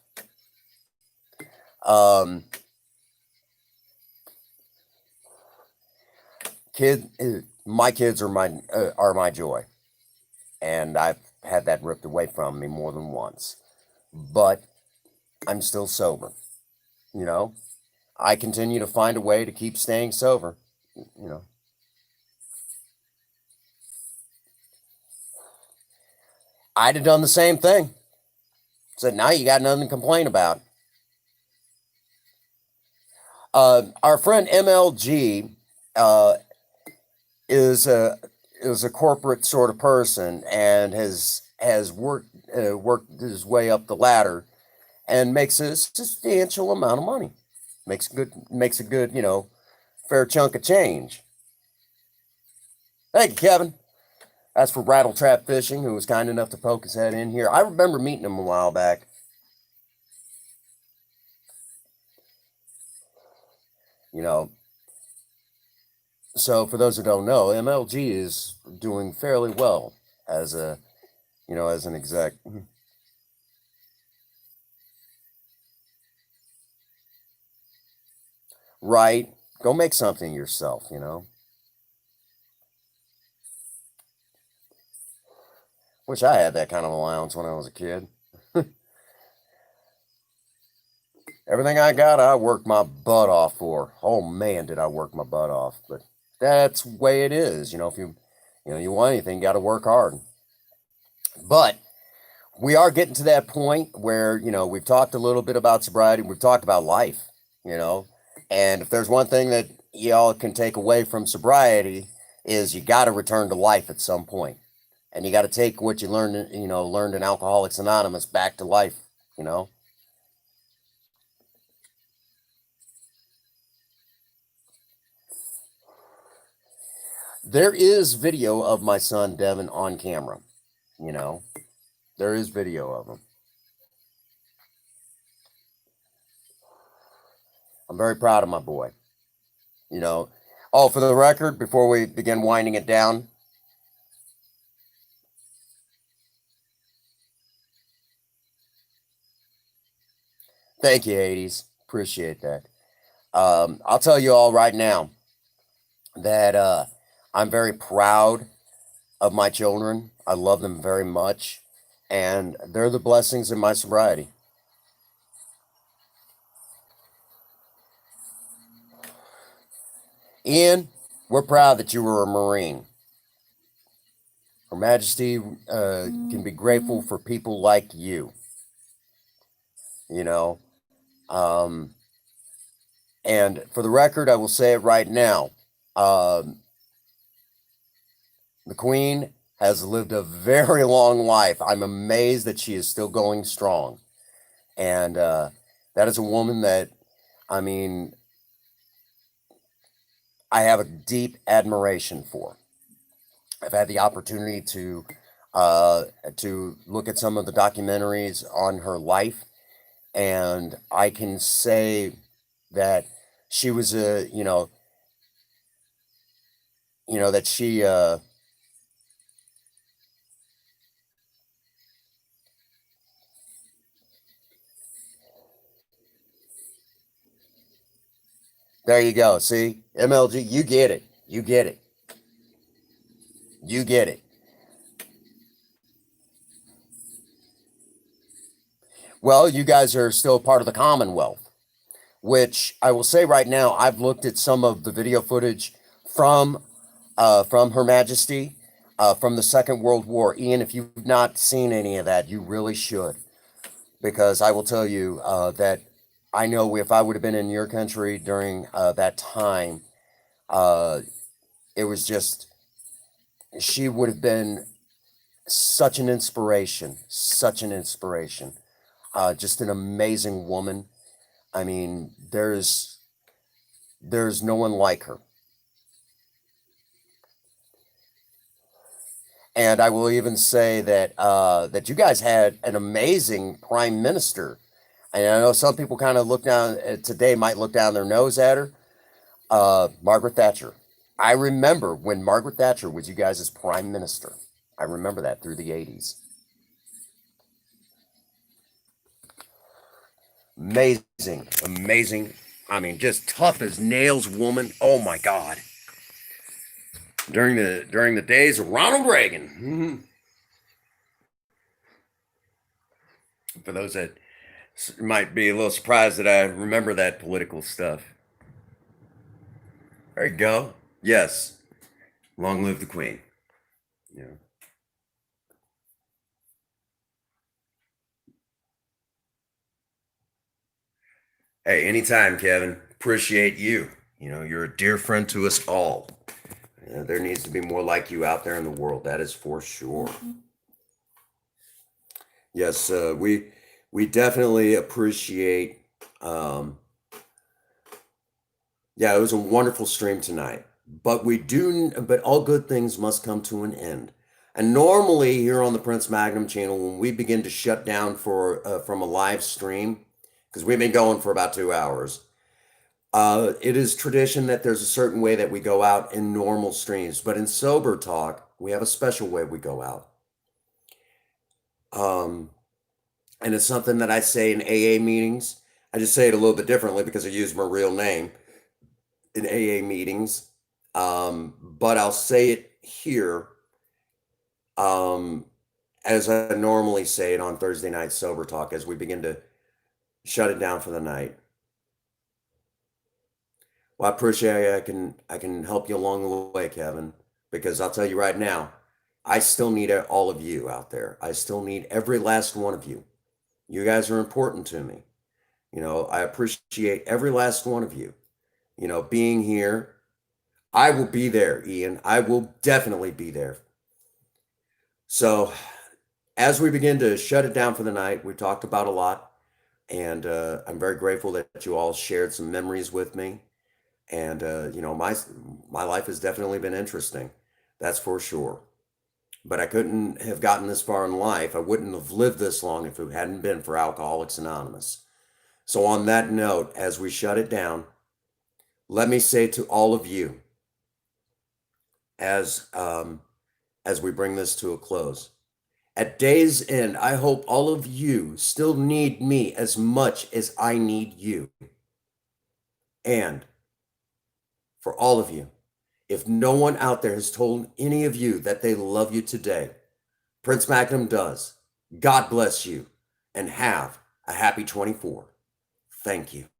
My kids are my joy, and I've had that ripped away from me more than once. But I'm still sober. You know, I continue to find a way to keep staying sober. You know, I'd have done the same thing. Said, now you got nothing to complain about. Our friend MLG uh, is a corporate sort of person and has worked his way up the ladder and makes a substantial amount of money. Makes a good fair chunk of change. Thank you, Kevin. That's for Rattle Trap Fishing, who was kind enough to poke his head in here. I remember meeting him a while back. You know, so for those who don't know, MLG is doing fairly well as as an exec. Right? Go make something yourself. Wish I had that kind of allowance when I was a kid. Everything I got, I worked my butt off for. Oh man, did I work my butt off. But that's the way it is. If you want anything, you got to work hard. But we are getting to that point where, we've talked a little bit about sobriety. We've talked about life, you know. And if there's one thing that y'all can take away from sobriety is you got to return to life at some point. And you got to take what you learned in Alcoholics Anonymous back to life, you know. There is video of my son Devin on camera, you know. There is video of him. I'm very proud of my boy. You know. Oh, for the record, before we begin winding it down, thank you, Hades. Appreciate that. I'll tell you all right now that I'm very proud of my children. I love them very much, and they're the blessings in my sobriety. Ian, we're proud that you were a Marine. Her Majesty can be grateful for people like you. You know, um, And for the record, I will say it right now. Um, the Queen has lived a very long life. I'm amazed that she is still going strong. And that is a woman that, I mean, I have a deep admiration for. I've had the opportunity uh, to look at some of the documentaries on her life, and I can say that she was a that she there you go. See, MLG, you get it. You get it. You get it. Well, you guys are still part of the Commonwealth, which I will say right now, I've looked at some of the video footage from from Her Majesty from the Second World War. Ian, if you've not seen any of that, you really should, because I will tell you that I know if I would have been in your country during that time, uh, it was just she would have been such an inspiration, such an inspiration, just an amazing woman. I mean, there's no one like her. And I will even say that that you guys had an amazing prime minister. And I know some people kind of look down today, might look down their nose at her. Margaret Thatcher. I remember when Margaret Thatcher was you guys' prime minister. I remember that through the 80s. Amazing, amazing. I mean, just tough as nails woman. Oh my God. During the days of Ronald Reagan. For those that might be a little surprised that I remember that political stuff. There you go. Yes. Long live the Queen. Yeah. Hey, anytime, Kevin. Appreciate you. You're a dear friend to us all. There needs to be more like you out there in the world. That is for sure. Yes, we definitely appreciate. Um, yeah, it was a wonderful stream tonight. But all good things must come to an end. And normally here on the Prince Magnum channel, when we begin to shut down for from a live stream, because we've been going for about 2 hours, it is tradition that there's a certain way that we go out in normal streams. But in sober talk, we have a special way we go out. Um, and it's something that I say in AA meetings. I just say it a little bit differently because I use my real name in AA meetings. But I'll say it here um, as I normally say it on Thursday night sober talk as we begin to shut it down for the night. Well, I appreciate I can help you along the way, Kevin, because I'll tell you right now, I still need all of you out there. I still need every last one of you. You guys are important to me. I appreciate every last one of you. Being here. I will be there, Ian. I will definitely be there. So, as we begin to shut it down for the night, we talked about a lot, and I'm very grateful that you all shared some memories with me. And my life has definitely been interesting. That's for sure. But I couldn't have gotten this far in life. I wouldn't have lived this long if it hadn't been for Alcoholics Anonymous. So, on that note, as we shut it down, let me say to all of you, as as we bring this to a close, at day's end, I hope all of you still need me as much as I need you. And for all of you, if no one out there has told any of you that they love you today, Prince Magnum does. God bless you and have a happy 24. Thank you.